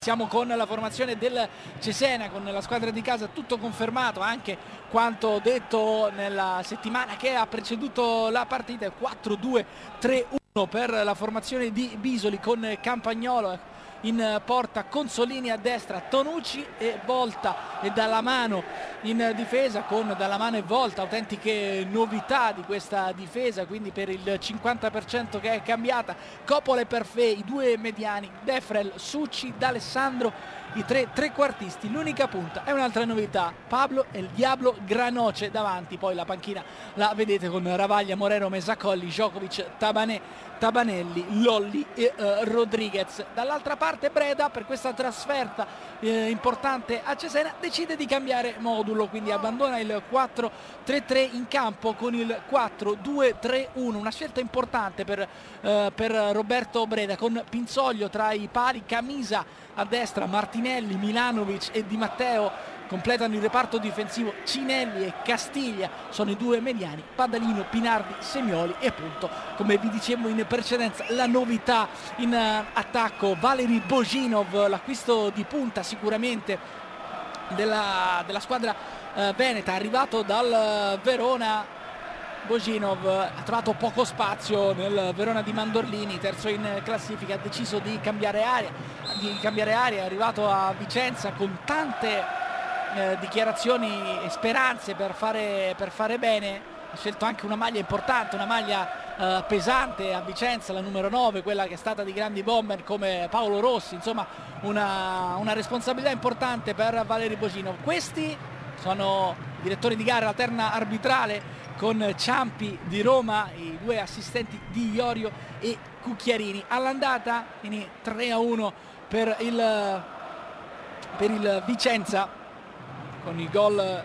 iniziamo con la formazione del Cesena, con la squadra di casa, tutto confermato, anche quanto detto nella settimana che ha preceduto la partita. 4-2-3-1 per la formazione di Bisoli, con Campagnolo in porta, Consolini a destra, Tonucci e Volta e Dallamano in difesa, con Dallamano e Volta, autentiche novità di questa difesa, quindi per il 50% che è cambiata. Coppola e Perfè, i due mediani, Defrel, Succi, D'Alessandro, i tre trequartisti. L'unica punta è un'altra novità, Pablo e il Diablo Granoce davanti. Poi la panchina la vedete con Ravaglia, Moreno, Mesacolli, Djokovic, Tabanelli, Lolli e Rodriguez. Dall'altra parte Breda, per questa trasferta importante a Cesena, decide di cambiare modulo, quindi abbandona il 4-3-3 in campo con il 4-2-3-1, una scelta importante per Roberto Breda, con Pinzoglio tra i pali, Camisa a destra, Martinelli, Milanovic e Di Matteo completano il reparto difensivo, Cinelli e Castiglia sono i due mediani, Padalino, Pinardi, Semioli e appunto, come vi dicevo in precedenza, la novità in attacco, Valeri Bojinov, l'acquisto di punta sicuramente della squadra veneta, arrivato dal Verona. Bojinov ha trovato poco spazio nel Verona di Mandorlini, terzo in classifica, ha deciso di cambiare aria, è arrivato a Vicenza con tante dichiarazioni e speranze per fare bene. Ha scelto anche una maglia importante, una maglia pesante a Vicenza, la numero 9, quella che è stata di grandi bomber come Paolo Rossi, insomma una responsabilità importante per Valeri Bojinov. Questi sono i direttori di gara, la terna arbitrale, con Ciampi di Roma, i due assistenti di Iorio e Cucchiarini. All'andata quindi 3-1 per il Vicenza, con il gol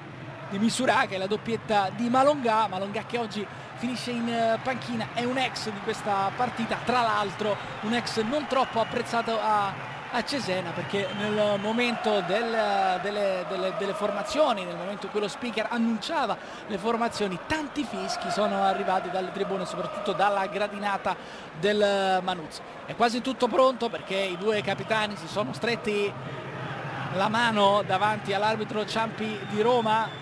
di Misurà, che è la doppietta di Malongà che oggi finisce in panchina, è un ex di questa partita, tra l'altro un ex non troppo apprezzato a Cesena, perché nel momento delle formazioni, nel momento in cui lo speaker annunciava le formazioni, tanti fischi sono arrivati dalle tribune, soprattutto dalla gradinata del Manuzzo. È quasi tutto pronto, perché i due capitani si sono stretti la mano davanti all'arbitro Ciampi di Roma.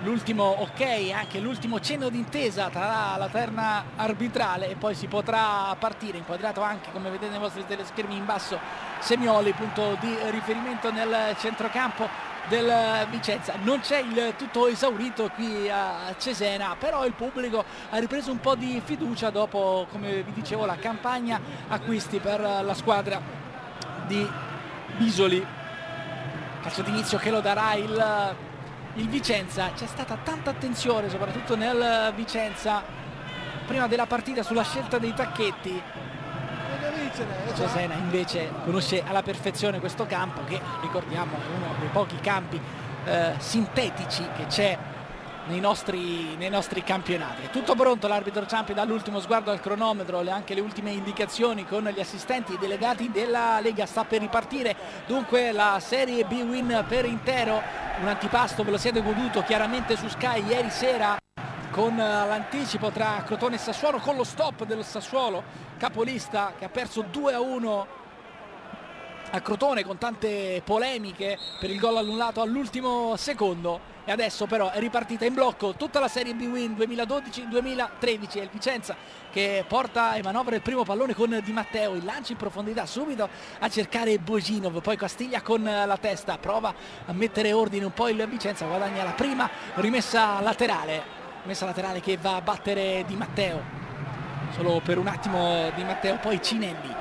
L'ultimo ok, anche l'ultimo cenno d'intesa tra la terna arbitrale, e poi si potrà partire. Inquadrato anche, come vedete nei vostri teleschermi in basso, Semioli, punto di riferimento nel centrocampo del Vicenza. Non c'è il tutto esaurito qui a Cesena, però il pubblico ha ripreso un po' di fiducia dopo, come vi dicevo, la campagna acquisti per la squadra di Bisoli. Calcio d'inizio che lo darà il Vicenza. C'è stata tanta attenzione soprattutto nel Vicenza prima della partita sulla scelta dei tacchetti. Cesena invece conosce alla perfezione questo campo, che ricordiamo è uno dei pochi campi sintetici che c'è nei nostri campionati. È tutto pronto, l'arbitro Ciampi dà l'ultimo sguardo al cronometro, anche le ultime indicazioni con gli assistenti delegati della Lega. Sta per ripartire dunque la Serie B Win per intero, un antipasto ve lo siete goduto chiaramente su Sky ieri sera con l'anticipo tra Crotone e Sassuolo, con lo stop del Sassuolo, capolista, che ha perso 2-1 a Crotone, con tante polemiche per il gol annullato all'ultimo secondo. E adesso però è ripartita in blocco tutta la Serie B Win 2012-2013. È il Vicenza che porta e manovra il primo pallone con Di Matteo, il lancio in profondità subito a cercare Bojinov, poi Castiglia con la testa prova a mettere ordine un po' il Vicenza, guadagna la prima rimessa laterale che va a battere Di Matteo, solo per un attimo Di Matteo, poi Cinelli,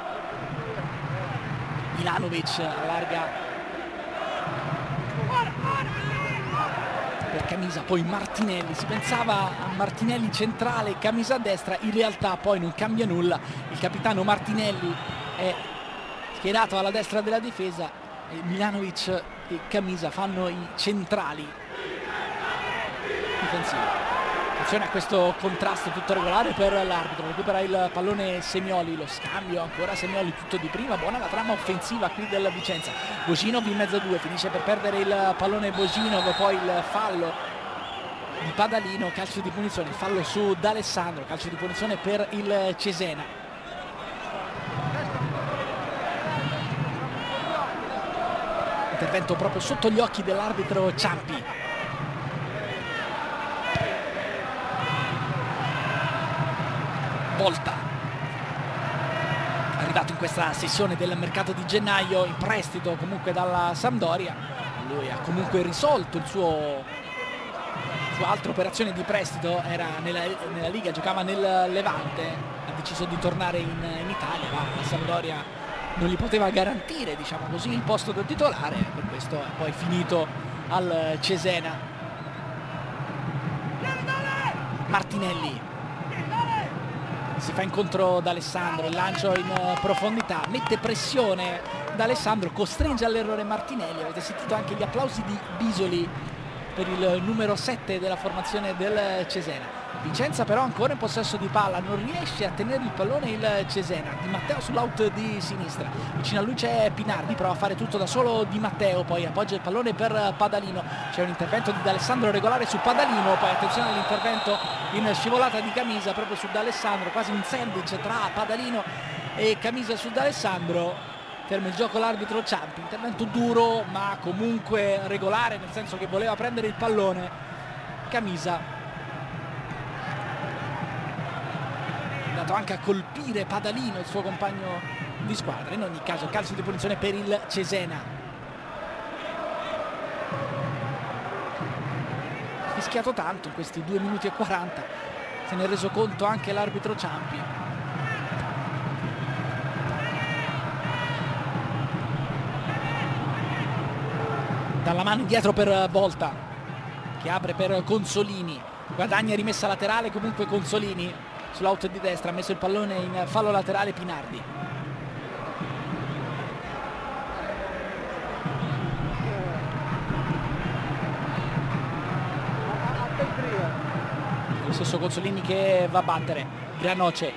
Milanovic allarga per Camisa, poi Martinelli. Si pensava a Martinelli centrale, Camisa a destra, in realtà poi non cambia nulla. Il capitano Martinelli è schierato alla destra della difesa e Milanovic e Camisa fanno i centrali difensivi. Attenzione a questo contrasto tutto regolare per l'arbitro, recupera il pallone Semioli, lo scambio ancora Semioli, tutto di prima, buona la trama offensiva qui del Vicenza. Bojinov in mezzo a due, finisce per perdere il pallone Bojinov, poi il fallo di Padalino, calcio di punizione, fallo su D'Alessandro, calcio di punizione per il Cesena. intervento proprio sotto gli occhi dell'arbitro Ciampi. Volta, arrivato in questa sessione del mercato di gennaio in prestito comunque dalla Sampdoria. Lui ha comunque risolto il sua altra operazione di prestito, era nella Liga, giocava nel Levante, ha deciso di tornare in Italia, ma la Sampdoria non gli poteva garantire, diciamo così, il posto da titolare, per questo è poi finito al Cesena. Martinelli si fa incontro ad Alessandro, il lancio in profondità, mette pressione da Alessandro, costringe all'errore Martinelli. Avete sentito anche gli applausi di Bisoli per il numero 7 della formazione del Cesena. Vicenza però ancora in possesso di palla, non riesce a tenere il pallone il Cesena. Di Matteo sull'out di sinistra, vicino a lui c'è Pinardi, prova a fare tutto da solo Di Matteo, poi appoggia il pallone per Padalino, c'è un intervento di D'Alessandro regolare su Padalino, poi attenzione all'intervento in scivolata di Camisa proprio su D'Alessandro, quasi un sandwich tra Padalino e Camisa su D'Alessandro. Ferma il gioco l'arbitro Ciampi, intervento duro ma comunque regolare, nel senso che voleva prendere il pallone Camisa, andato anche a colpire Padalino, il suo compagno di squadra. In ogni caso calcio di punizione per il Cesena. Fischiato tanto in questi 2 minuti e 40, se ne è reso conto anche l'arbitro Ciampi. Dalla mano indietro per Volta, che apre per Consolini, guadagna rimessa laterale comunque Consolini sull'out di destra, ha messo il pallone in fallo laterale Pinardi. Lo stesso Consolini che va a battere, Granoce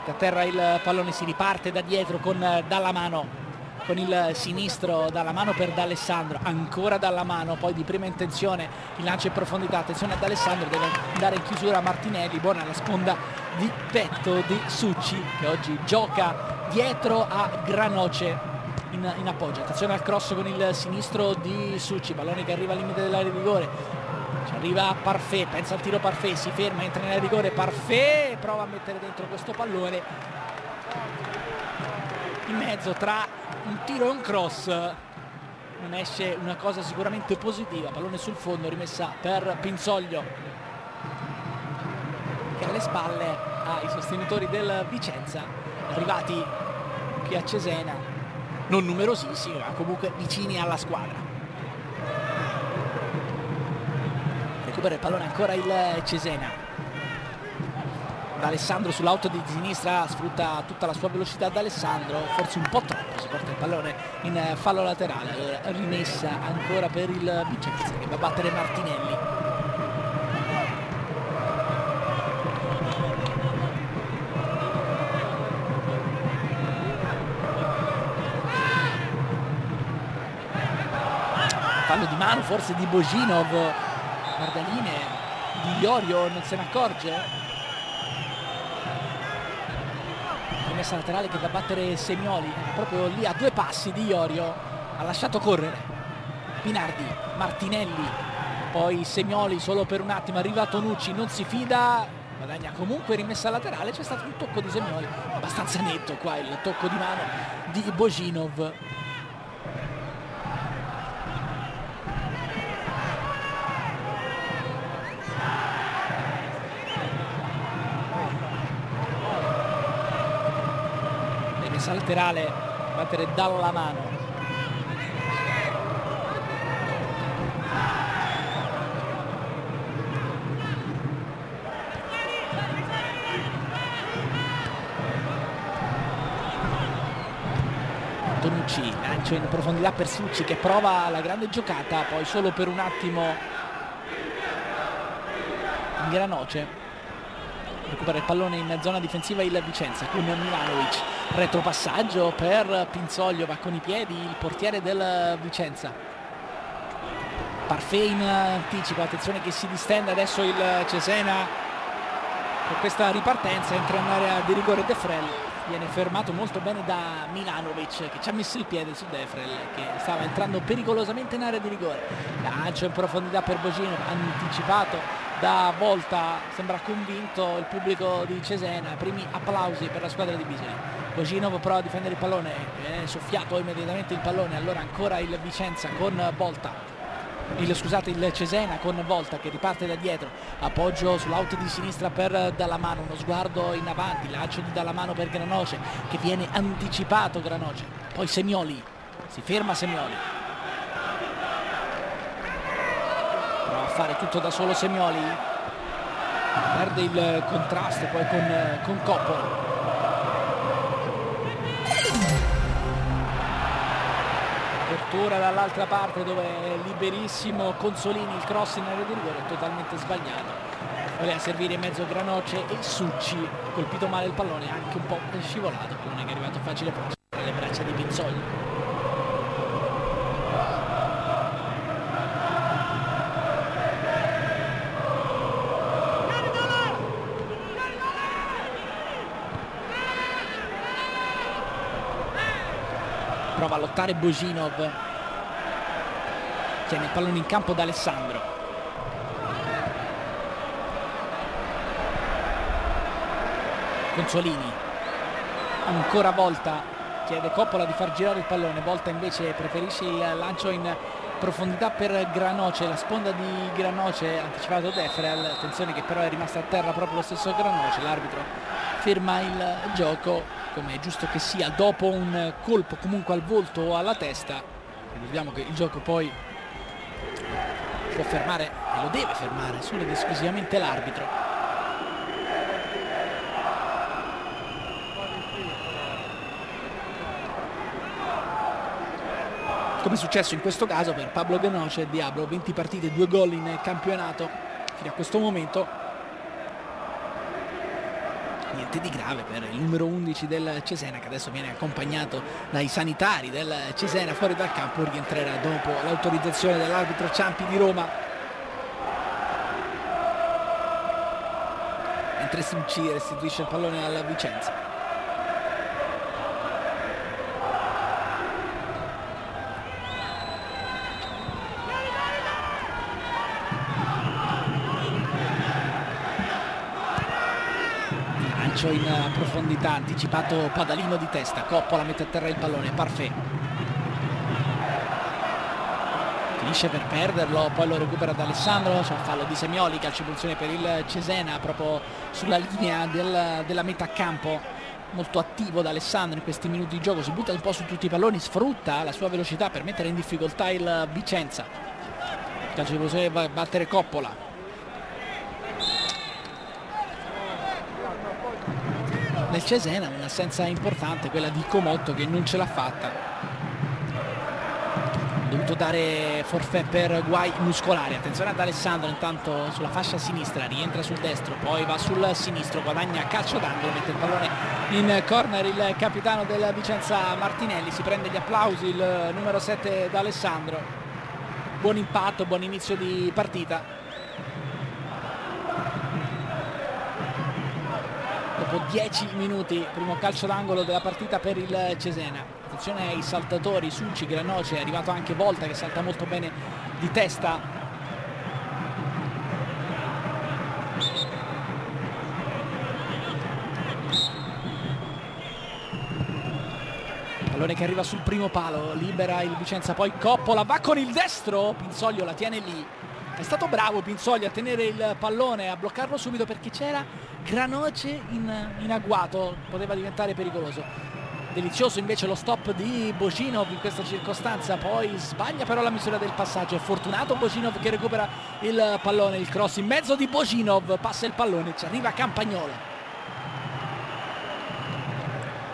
a terra il pallone, si riparte da dietro con Dallamano, con il sinistro, Dallamano per D'Alessandro, ancora Dallamano, poi di prima intenzione il lancio in profondità, attenzione ad Alessandro, deve andare in chiusura Martinelli, buona la sponda di petto di Succi che oggi gioca dietro a Granoce in appoggio. Attenzione al cross con il sinistro di Succi, pallone che arriva al limite dell'area di rigore, ci arriva Parfait, pensa al tiro Parfait, si ferma, entra nell'area di rigore Parfait, prova a mettere dentro questo pallone in mezzo tra un tiro e un cross, non esce una cosa sicuramente positiva. Pallone sul fondo, rimessa per Pinzoglio che alle spalle ha i sostenitori del Vicenza, arrivati qui a Cesena, non numerosissimi ma comunque vicini alla squadra. Recupera il pallone ancora il Cesena, D'Alessandro sull'auto di sinistra, sfrutta tutta la sua velocità D'Alessandro, forse un po' troppo, si porta il pallone in fallo laterale, rimessa ancora per il Vicenza che va a battere Martinelli. Fallo di mano forse di Božinov, guardaline di Iorio non se ne accorge. Rimessa laterale che va a battere Semioli, proprio lì a 2 passi di Iorio, ha lasciato correre Pinardi, Martinelli, poi Semioli solo per un attimo, arriva Tonucci, non si fida, guadagna comunque rimessa laterale, c'è stato un tocco di Semioli, abbastanza netto qua il tocco di mano di Božinov. Laterale, battere Dallamano, Tonucci, lancio in profondità per Succi che prova la grande giocata, poi solo per un attimo in Granoce. Recupera il pallone in zona difensiva il Vicenza con Milanovic, retropassaggio per Pinzoglio, va con i piedi il portiere del Vicenza. Parfait in anticipo, attenzione che si distende adesso il Cesena per questa ripartenza, entra in area di rigore De Frel. viene fermato molto bene da Milanovic, che ci ha messo il piede su Defrel, che stava entrando pericolosamente in area di rigore. Lancio in profondità per Boginov, anticipato da Volta, sembra convinto il pubblico di Cesena. Primi applausi per la squadra di Bisoli. Boginov prova a difendere il pallone, viene soffiato immediatamente il pallone, allora ancora il Vicenza con Volta. Il Cesena con Volta che riparte da dietro, appoggio sull'out di sinistra per Dallamano, uno sguardo in avanti, lancio di Dallamano per Granoce che viene anticipato. Granoce, poi Semioli, si ferma Semioli, prova a fare tutto da solo Semioli, perde il contrasto poi con Coppola. Apertura dall'altra parte dove è liberissimo Consolini, il cross in area di rigore totalmente sbagliato, voleva servire in mezzo Granoce e Succi, colpito male il pallone, anche un po' scivolato, pallone che è arrivato facile facile tra le braccia di Pinzogli. Prova a lottare Boginov, tiene il pallone in campo da Alessandro. Consolini, ancora Volta, chiede Coppola di far girare il pallone, Volta invece preferisce il lancio in profondità per Granoce, la sponda di Granoce, anticipato Defrel, attenzione che però è rimasta a terra proprio lo stesso Granoce, l'arbitro ferma il gioco come è giusto che sia dopo un colpo comunque al volto o alla testa. Ricordiamo che il gioco poi può fermare e lo deve fermare solo ed esclusivamente l'arbitro. Come è successo in questo caso per Pablo Granoce, Diablo, 20 partite, 2 gol in campionato fino a questo momento. Niente di grave per il numero 11 del Cesena, che adesso viene accompagnato dai sanitari del Cesena fuori dal campo, rientrerà dopo l'autorizzazione dell'arbitro Ciampi di Roma. Mentre Succi restituisce il pallone alla Vicenza. In profondità, anticipato Padalino di testa, Coppola mette a terra il pallone, Parfait finisce per perderlo, poi lo recupera da Alessandro, c'è un fallo di Semioli, calcio punizione per il Cesena proprio sulla linea della metà campo. Molto attivo da Alessandro in questi minuti di gioco, si butta un po' su tutti i palloni, sfrutta la sua velocità per mettere in difficoltà il Vicenza. Calcio di punizione va a battere Coppola. Nel Cesena un'assenza importante, quella di Comotto, che non ce l'ha fatta, ha dovuto dare forfait per guai muscolari. Attenzione ad Alessandro intanto sulla fascia sinistra, rientra sul destro, poi va sul sinistro, guadagna calcio d'angolo, mette il pallone in corner il capitano del Vicenza Martinelli, si prende gli applausi il numero 7 da Alessandro. Buon impatto, buon inizio di partita. Dopo 10 minuti, primo calcio d'angolo della partita per il Cesena. Attenzione ai saltatori, Succi, Granoce, è arrivato anche Volta che salta molto bene di testa. Pallone che arriva sul primo palo, libera il Vicenza, poi Coppola va con il destro, Pinsoglio la tiene lì. È stato bravo Pinsoglio a tenere il pallone, a bloccarlo subito perché c'era Granoce in agguato, poteva diventare pericoloso. Delizioso invece lo stop di Boginov in questa circostanza, poi sbaglia però la misura del passaggio. È fortunato Boginov che recupera il pallone, il cross in mezzo di Boginov, passa il pallone, ci arriva Campagnolo.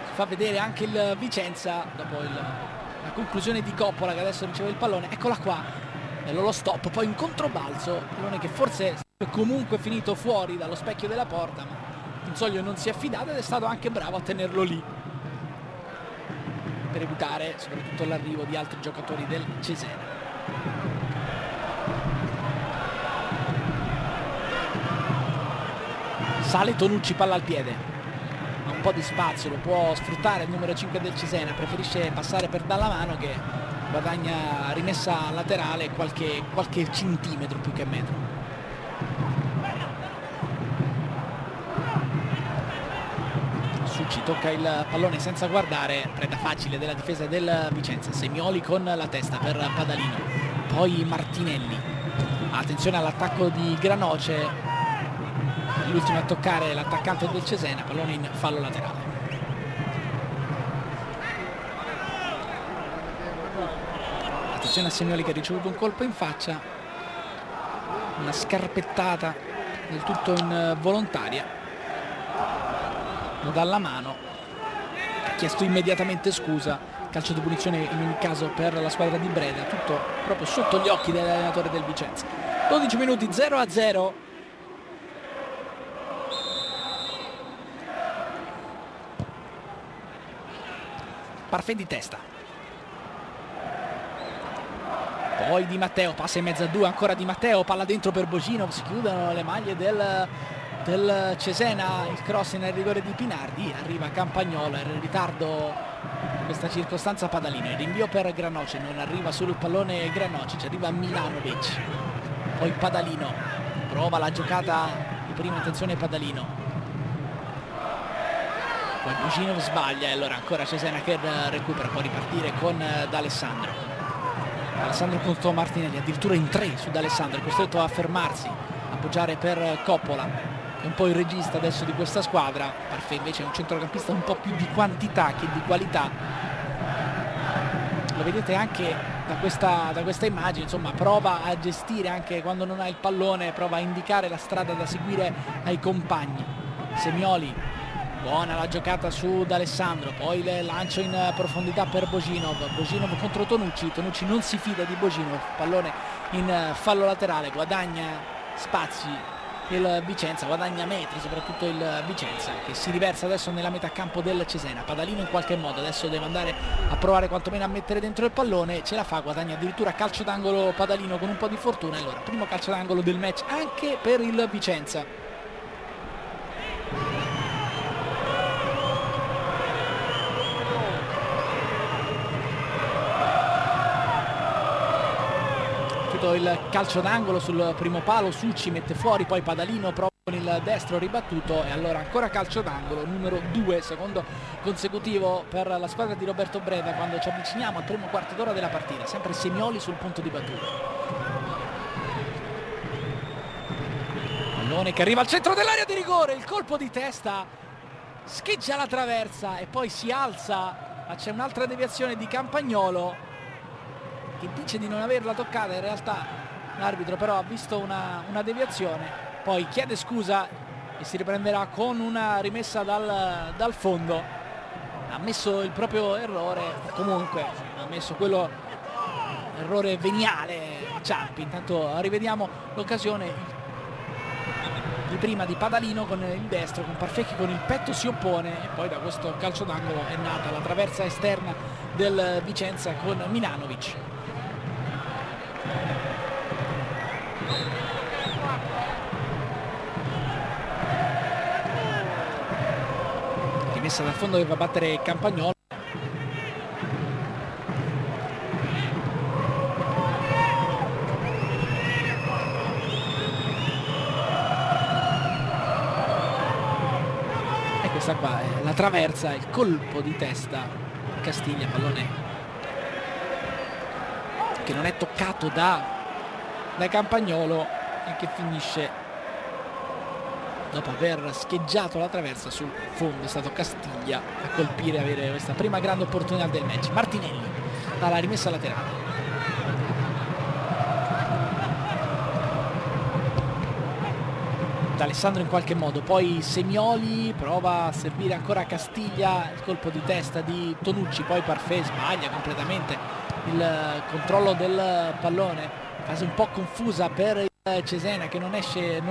Si fa vedere anche il Vicenza dopo la conclusione di Coppola che adesso riceve il pallone. Eccola qua. Lo stop, poi in controbalzo, pallone che forse è comunque finito fuori dallo specchio della porta, ma Pinsoglio non si è affidato ed è stato anche bravo a tenerlo lì per evitare soprattutto l'arrivo di altri giocatori del Cesena. Sale Tonucci, palla al piede, un po' di spazio lo può sfruttare il numero 5 del Cesena, preferisce passare per Dallamano che guadagna rimessa laterale qualche centimetro più che metro. Succi tocca il pallone senza guardare, preda facile della difesa del Vicenza. Semioli con la testa per Padalino, poi Martinelli. Attenzione all'attacco di Granoce, l'ultimo a toccare l'attaccante del Cesena, pallone in fallo laterale. Attenzione a Semioli che ha ricevuto un colpo in faccia, una scarpettata del tutto involontaria. Dalla mano, ha chiesto immediatamente scusa. Calcio di punizione in ogni caso per la squadra di Breda, tutto proprio sotto gli occhi dell'allenatore del Vicenza. 12 minuti, 0-0. Parfait di testa, poi Di Matteo passa in mezzo a due, ancora Di Matteo, palla dentro per Boginov, si chiudono le maglie del Cesena, il cross nel rigore di Pinardi, arriva Campagnolo, era in ritardo in questa circostanza Padalino, il rinvio per Granoce, non arriva sul pallone Granoce, ci arriva Milanovic, poi Padalino, prova la giocata di prima intenzione Padalino, poi Boginov sbaglia e allora ancora Cesena che recupera, può ripartire con D'Alessandro contro Martinelli, addirittura in tre su D'Alessandro, è costretto a fermarsi, appoggiare per Coppola, è un po' il regista adesso di questa squadra. Parfait invece è un centrocampista un po' più di quantità che di qualità, lo vedete anche da questa immagine, insomma prova a gestire anche quando non ha il pallone, prova a indicare la strada da seguire ai compagni. Semioli, buona la giocata su D'Alessandro, poi il lancio in profondità per Boginov contro Tonucci non si fida di Boginov, pallone in fallo laterale, guadagna spazi il Vicenza, guadagna metri soprattutto il Vicenza, che si riversa adesso nella metà campo del Cesena. Padalino in qualche modo adesso deve andare a provare quantomeno a mettere dentro il pallone, ce la fa, guadagna addirittura calcio d'angolo Padalino con un po' di fortuna. Allora primo calcio d'angolo del match anche per il Vicenza. Il calcio d'angolo sul primo palo, Succi mette fuori, poi Padalino prova con il destro ribattuto e allora ancora calcio d'angolo, numero 2, secondo consecutivo per la squadra di Roberto Breda quando ci avviciniamo al primo quarto d'ora della partita. Sempre Semioli sul punto di battuta, pallone che arriva al centro dell'area di rigore, il colpo di testa scheggia la traversa e poi si alza, c'è un'altra deviazione di Campagnolo che dice di non averla toccata, in realtà l'arbitro però ha visto una deviazione, poi chiede scusa e si riprenderà con una rimessa dal fondo. Ha ammesso il proprio errore, comunque ha ammesso quello errore veniale Ciampi. Intanto rivediamo l'occasione di prima di Padalino con il destro, con Parfait che con il petto si oppone e poi da questo calcio d'angolo è nata la traversa esterna del Vicenza con Milanovic. Rimessa dal fondo che va a battere Campagnolo. E questa qua è la traversa, il colpo di testa Castiglia, pallone che non è toccato da Campagnolo e che finisce dopo aver scheggiato la traversa sul fondo. È stato Castiglia a colpire, avere questa prima grande opportunità del match. Martinelli dalla rimessa laterale, D'Alessandro in qualche modo, poi Semioli prova a servire ancora Castiglia, il colpo di testa di Tonucci, poi Parfait sbaglia completamente il controllo del pallone, fase un po' confusa per il Cesena che non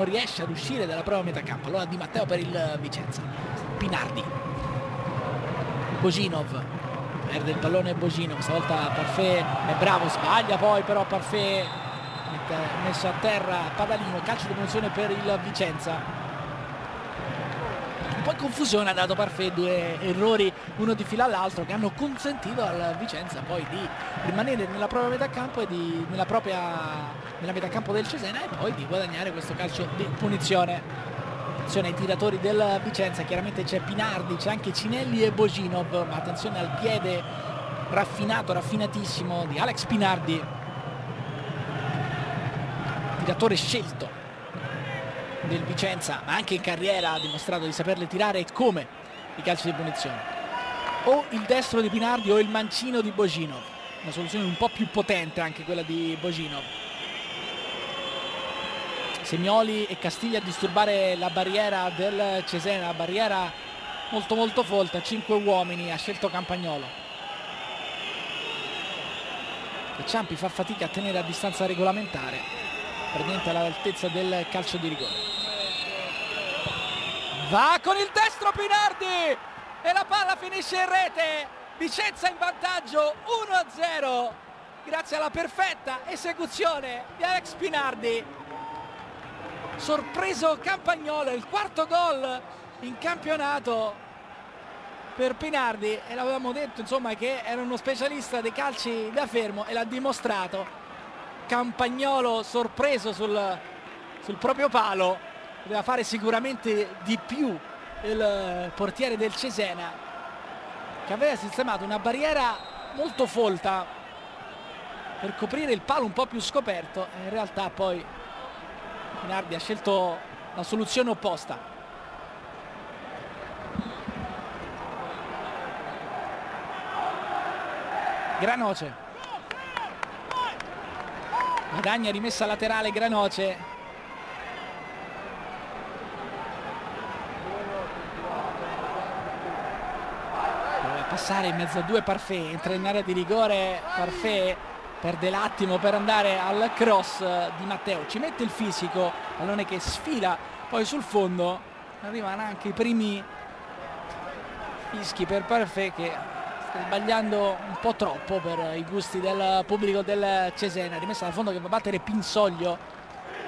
riesce ad uscire dalla propria metà campo. Allora Di Matteo per il Vicenza, Pinardi, Boginov, perde il pallone Boginov, stavolta Parfait è bravo, sbaglia poi però Parfait, messo a terra Padalino, calcio di punizione per il Vicenza. po' in confusione ha dato Parfait, 2 errori uno di fila all'altro che hanno consentito al Vicenza poi di rimanere nella propria metà campo e nella metà campo del Cesena e poi di guadagnare questo calcio di punizione. Attenzione ai tiratori del Vicenza, chiaramente c'è Pinardi, c'è anche Cinelli e Boginov, ma attenzione al piede raffinatissimo di Alex Pinardi, tiratore scelto del Vicenza, ma anche in carriera ha dimostrato di saperle tirare e come i calci di punizione. O il destro di Pinardi o il mancino di Boginov, una soluzione un po' più potente anche quella di Boginov. Semioli e Castiglia a disturbare la barriera del Cesena, barriera molto folta, 5 uomini, ha scelto Campagnolo. E Ciampi fa fatica a tenere a distanza regolamentare, per niente all'altezza del calcio di rigore. Va con il destro Pinardi e la palla finisce in rete. Vicenza in vantaggio 1-0 grazie alla perfetta esecuzione di Alex Pinardi. Sorpreso Campagnolo, il quarto gol in campionato per Pinardi e l'avevamo detto insomma che era uno specialista dei calci da fermo e l'ha dimostrato. Campagnolo sorpreso sul proprio palo, poteva fare sicuramente di più il portiere del Cesena, che aveva sistemato una barriera molto folta per coprire il palo un po' più scoperto e in realtà poi Pinardi ha scelto la soluzione opposta. Granoce guadagna, rimessa laterale Granoce, deve passare in mezzo a 2 Parfait, entra in area di rigore Parfait, perde l'attimo per andare al cross di Matteo, ci mette il fisico, pallone che sfila poi sul fondo, arrivano anche i primi fischi per Parfait che sta sbagliando un po' troppo per i gusti del pubblico del Cesena. Rimessa dal fondo che va a battere Pinsoglio,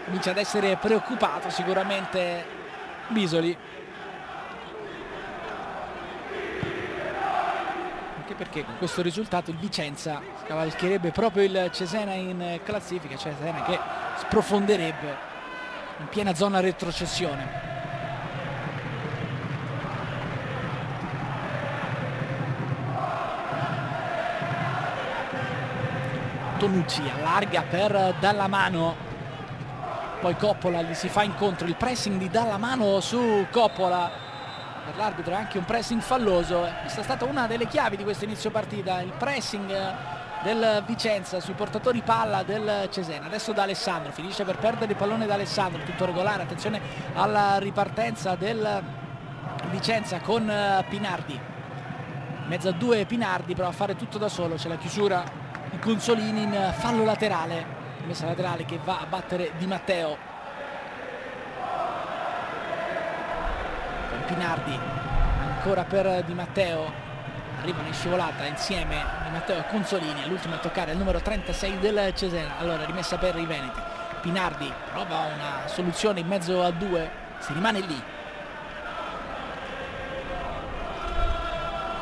comincia ad essere preoccupato sicuramente Bisoli, anche perché con questo risultato il Vicenza scavalcherebbe proprio il Cesena in classifica, cioè Cesena che sprofonderebbe in piena zona retrocessione. Tonucci allarga per Dallamano, poi Coppola gli si fa incontro, il pressing di Dallamano su Coppola, per l'arbitro è anche un pressing falloso. Questa è stata una delle chiavi di questo inizio partita, il pressing del Vicenza sui portatori palla del Cesena. Adesso da Alessandro, finisce per perdere il pallone da Alessandro, tutto regolare, attenzione alla ripartenza del Vicenza con Pinardi, in mezzo a 2 Pinardi, prova a fare tutto da solo, c'è la chiusura di Consolini in fallo laterale, messa laterale che va a battere Di Matteo. Con Pinardi ancora per Di Matteo, arrivano in scivolata insieme Di Matteo e Consolini, all'ultimo a toccare il numero 36 del Cesena. Allora rimessa per i veneti, Pinardi prova una soluzione in mezzo a 2, si rimane lì.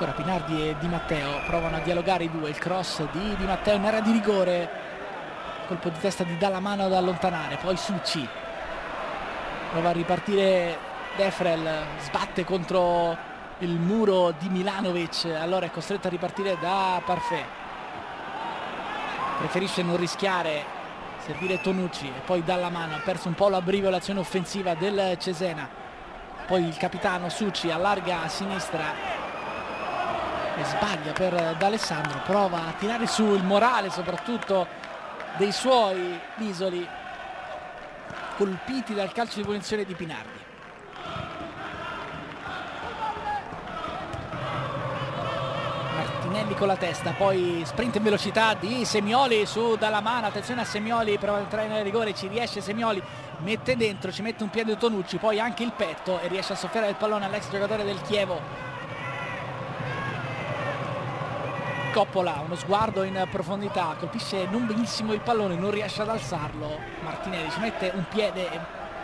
Ancora Pinardi e Di Matteo provano a dialogare i due, il cross di Di Matteo in area di rigore, colpo di testa di Dallamano ad allontanare, poi Succi prova a ripartire, Defrel sbatte contro il muro di Milanovic, allora è costretto a ripartire da Parfait, preferisce non rischiare, servire Tonucci e poi Dallamano, ha perso un po' l'abbrivio l'azione offensiva del Cesena, poi il capitano Succi allarga a sinistra e sbaglia per D'Alessandro, prova a tirare su il morale soprattutto dei suoi Bisoli, colpiti dal calcio di punizione di Pinardi. Martinelli con la testa, poi sprint in velocità di Semioli su Dallamano, attenzione a Semioli, prova a entrare nel rigore, ci riesce Semioli, mette dentro, ci mette un piede Tonucci, poi anche il petto e riesce a soffiare il pallone all'ex giocatore del Chievo. Coppola, uno sguardo in profondità, colpisce non benissimo il pallone, non riesce ad alzarlo, Martinelli ci mette un piede e il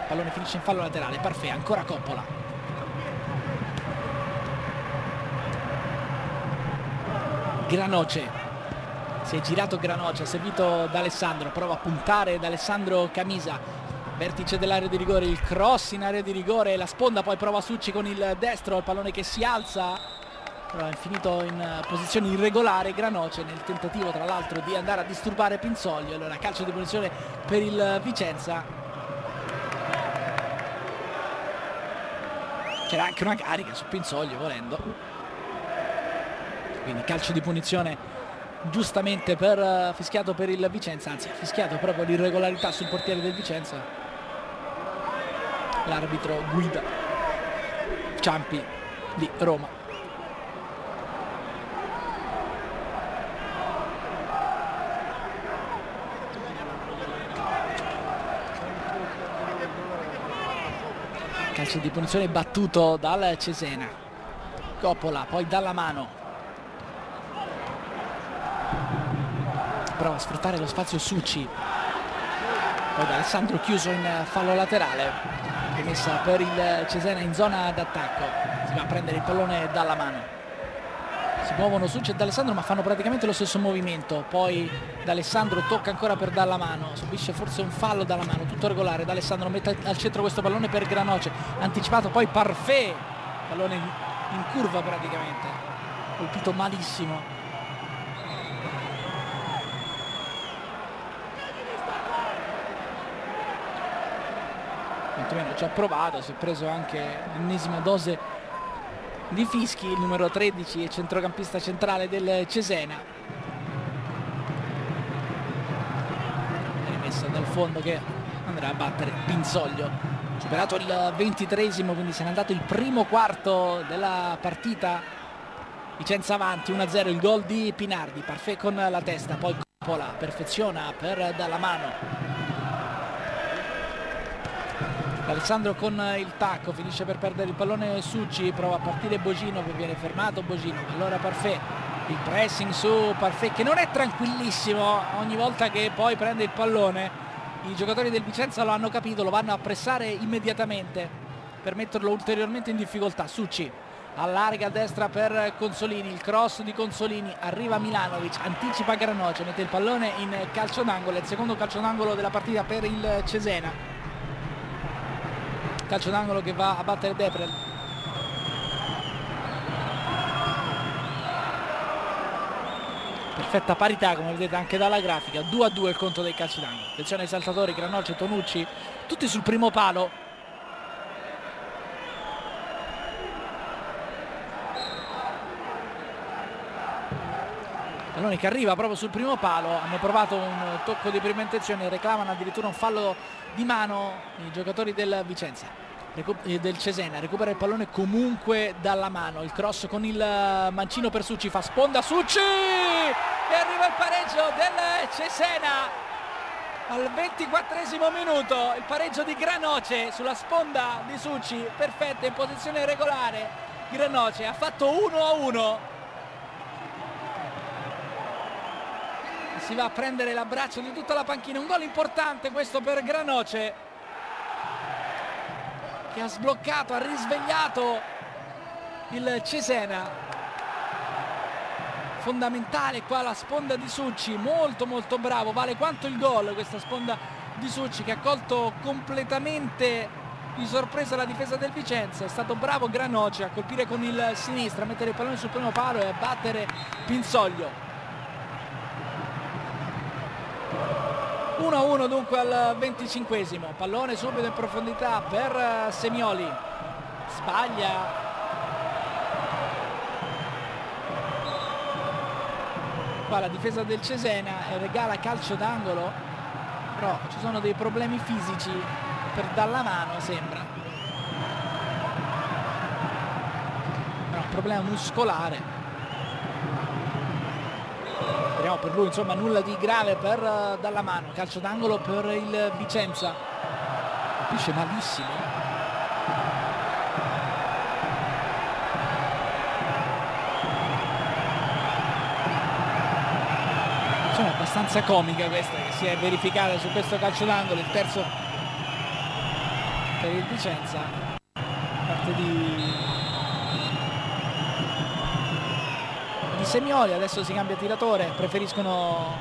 pallone finisce in fallo laterale. Parfait, ancora Coppola, Granoce, si è girato Granoce, ha servito D'Alessandro, prova a puntare D'Alessandro Camisa, vertice dell'area di rigore, il cross in area di rigore, la sponda, poi prova Succi con il destro, il pallone che si alza, però è finito in posizione irregolare Granoce nel tentativo tra l'altro di andare a disturbare Pinzoglio. Allora calcio di punizione per il Vicenza. C'era anche una carica su Pinzoglio volendo, quindi calcio di punizione giustamente fischiato per il Vicenza, anzi ha fischiato proprio l'irregolarità sul portiere del Vicenza l'arbitro Guida Ciampi di Roma. Calcio di punizione battuto dal Cesena, Coppola, poi dalla mano, prova a sfruttare lo spazio Succi, poi da Alessandro chiuso in fallo laterale, rimessa per il Cesena in zona d'attacco, si va a prendere il pallone dalla mano, si muovono Succi e D'Alessandro ma fanno praticamente lo stesso movimento, poi D'Alessandro tocca ancora per dalla mano, subisce forse un fallo dalla mano, tutto regolare, D'Alessandro mette al centro questo pallone per Granoce, anticipato poi Parfait, pallone in curva praticamente, colpito malissimo. Quantomeno ci ha provato, si è preso anche l'ennesima dose di fischi, il numero 13 e centrocampista centrale del Cesena. Rimessa dal fondo che andrà a battere Pinzoglio. Superato il 23esimo, quindi se n'è andato il primo quarto della partita. Vicenza avanti 1-0, il gol di Pinardi, Parfait con la testa, poi Coppola perfeziona per dalla mano. Alessandro con il tacco, finisce per perdere il pallone Succi, prova a partire Bogino, poi viene fermato Bogino, allora Parfait, il pressing su Parfait che non è tranquillissimo, ogni volta che poi prende il pallone i giocatori del Vicenza lo hanno capito, lo vanno a pressare immediatamente per metterlo ulteriormente in difficoltà. Succi allarga a destra per Consolini, il cross di Consolini, arriva Milanovic, anticipa Granoce, mette il pallone in calcio d'angolo, il secondo calcio d'angolo della partita per il Cesena. Calcio d'angolo che va a battere Deprel. Perfetta parità come vedete anche dalla grafica, 2-2 il conto dei calci d'angolo. Attenzione ai saltatori, Granoce, Tonucci, tutti sul primo palo. Pallone che arriva proprio sul primo palo, hanno provato un tocco di prima intenzione, reclamano addirittura un fallo di mano i giocatori del Vicenza, del Cesena, recupera il pallone comunque dalla mano, il cross con il mancino per Succi, fa sponda Succi e arriva il pareggio del Cesena al 24esimo minuto, il pareggio di Granoce sulla sponda di Succi, perfetta in posizione regolare, Granoce ha fatto 1-1. Si va a prendere l'abbraccio di tutta la panchina, un gol importante questo per Granoce che ha sbloccato, ha risvegliato il Cesena. Fondamentale qua la sponda di Succi, molto molto bravo, vale quanto il gol questa sponda di Succi che ha colto completamente di sorpresa la difesa del Vicenza. È stato bravo Granoce a colpire con il sinistro, a mettere il pallone sul primo palo e a battere Pinzoglio. 1-1 dunque al 25esimo, pallone subito in profondità per Semioli, sbaglia qua la difesa del Cesena e regala calcio d'angolo, però ci sono dei problemi fisici per dalla mano, sembra, però un problema muscolare. Per lui insomma nulla di grave per dalla mano, calcio d'angolo per il Vicenza, colpisce malissimo, insomma abbastanza comica questa che si è verificata su questo calcio d'angolo, il terzo per il Vicenza, parte di Semioli, adesso si cambia tiratore, preferiscono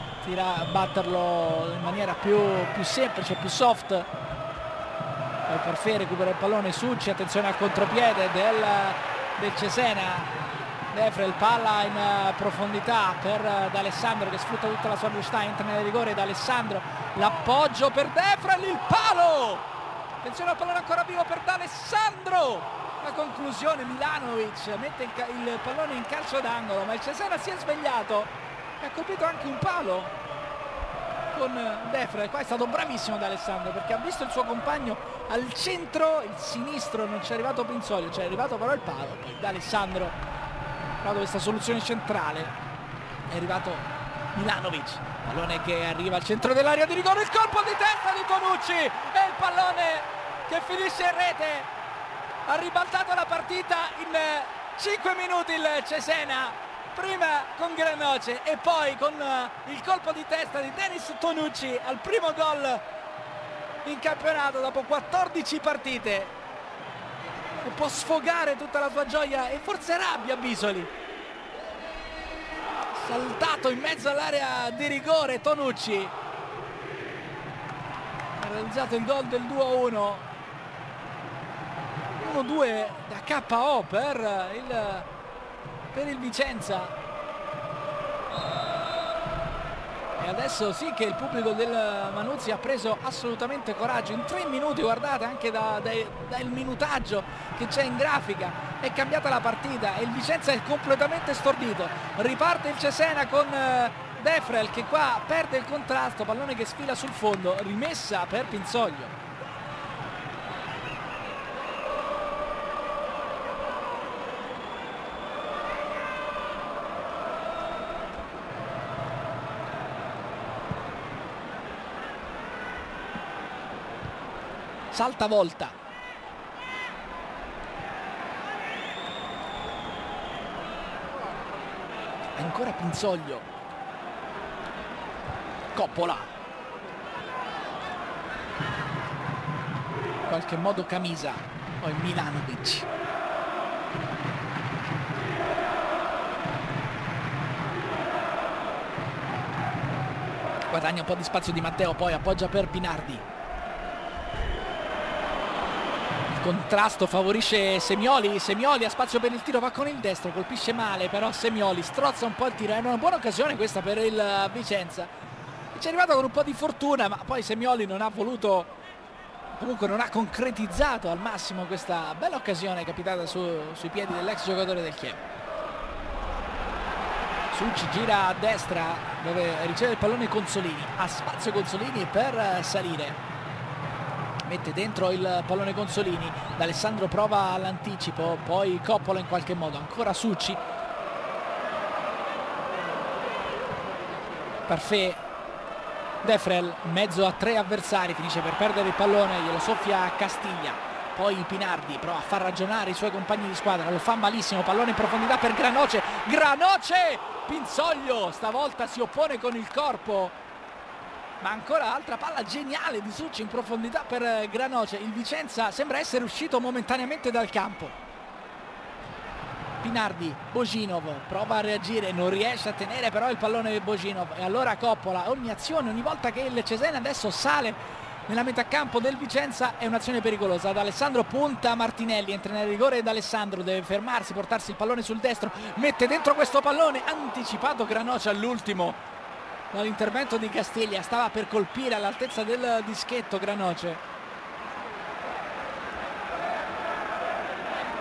batterlo in maniera più semplice, più soft. Poi Parfait recupera il pallone, Succi, attenzione al contropiede del Cesena. Defrel, palla in profondità per D'Alessandro che sfrutta tutta la sua velocità, entra nel rigore D'Alessandro, l'appoggio per Defrel, il palo, attenzione al pallone ancora vivo per D'Alessandro, la conclusione Milanovic mette il pallone in calcio d'angolo, ma il Cesena si è svegliato e ha colpito anche un palo con Defrel. Qua è stato bravissimo D'Alessandro perché ha visto il suo compagno al centro, il sinistro, non ci è arrivato Pinzoglio, ci è arrivato però il palo, poi D'Alessandro ha trovato questa soluzione centrale, è arrivato Milanovic, pallone che arriva al centro dell'area di rigore, il colpo di testa di Tonucci e il pallone che finisce in rete. Ha ribaltato la partita in 5 minuti il Cesena, prima con Granoce e poi con il colpo di testa di Denis Tonucci al primo gol in campionato dopo 14 partite. E può sfogare tutta la sua gioia e forse rabbia Bisoli. Saltato in mezzo all'area di rigore Tonucci, ha realizzato il gol del 2-1. 1-2 da KO per il Vicenza. E adesso sì che il pubblico del Manuzzi ha preso assolutamente coraggio. In 3 minuti, guardate, anche dal minutaggio che c'è in grafica, è cambiata la partita e il Vicenza è completamente stordito. Riparte il Cesena con Defrel che qua perde il contrasto, pallone che sfila sul fondo, rimessa per Pinzoglio. Salta volta, ancora Pinzoglio, Coppola, in qualche modo Camisa, poi Milanovic, guadagna un po' di spazio Di Matteo, poi appoggia per Pinardi. Contrasto favorisce Semioli ha spazio per il tiro, va con il destro, colpisce male però Semioli, strozza un po' il tiro, è una buona occasione questa per il Vicenza, ci è arrivato con un po' di fortuna ma poi Semioli non ha voluto, comunque non ha concretizzato al massimo questa bella occasione capitata sui piedi dell'ex giocatore del Chievo. Succi gira a destra dove riceve il pallone Consolini, ha spazio Consolini per salire, mette dentro il pallone Consolini, D'Alessandro prova l'anticipo, poi Coppola in qualche modo, ancora Succi, Parfait, Defrel in mezzo a 3 avversari, finisce per perdere il pallone, glielo soffia Castiglia, poi Pinardi prova a far ragionare i suoi compagni di squadra, lo fa malissimo, pallone in profondità per Granoce, Pinzoglio stavolta si oppone con il corpo, ma ancora altra palla geniale di Succi in profondità per Granoce. Il Vicenza sembra essere uscito momentaneamente dal campo. Pinardi, Boginov prova a reagire, non riesce a tenere però il pallone Boginov e allora Coppola, ogni azione, ogni volta che il Cesena adesso sale nella metà campo del Vicenza è un'azione pericolosa. D'Alessandro punta Martinelli, entra nel rigore D'Alessandro, deve fermarsi, portarsi il pallone sul destro, mette dentro questo pallone, anticipato Granoce all'ultimo dall'intervento di Castiglia, stava per colpire all'altezza del dischetto Granoce.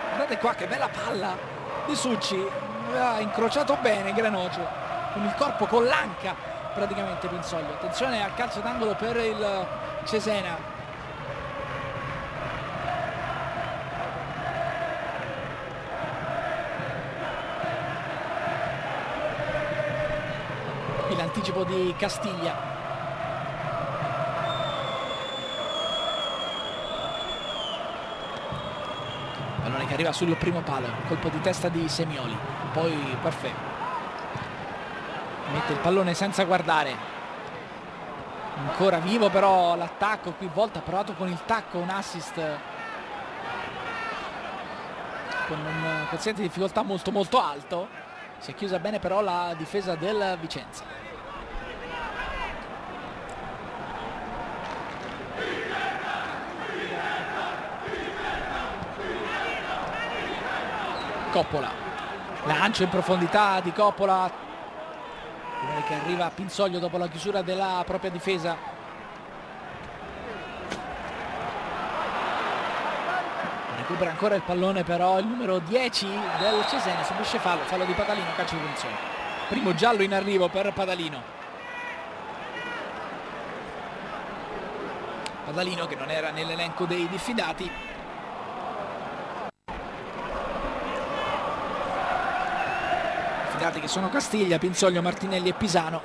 Guardate qua che bella palla di Succi, ha incrociato bene Granoce con il corpo, con l'anca praticamente Pinzoglio. Attenzione al calcio d'angolo per il Cesena. L'anticipo di Castiglia, pallone che arriva sul primo palo, colpo di testa di Semioli, poi Parfait mette il pallone senza guardare, ancora vivo però l'attacco, qui volta ha provato con il tacco un assist con un quoziente di difficoltà molto alto. Si è chiusa bene però la difesa del Vicenza. Coppola, lancio in profondità di Coppola che arriva a Pinsoglio dopo la chiusura della propria difesa. Recupera ancora il pallone però il numero 10 del Cesena, subisce fallo di Padalino, calcio di punizione. Primo giallo in arrivo per Padalino. Padalino che non era nell'elenco dei diffidati. Che sono Castiglia, Pinsoglio, Martinelli e Pisano.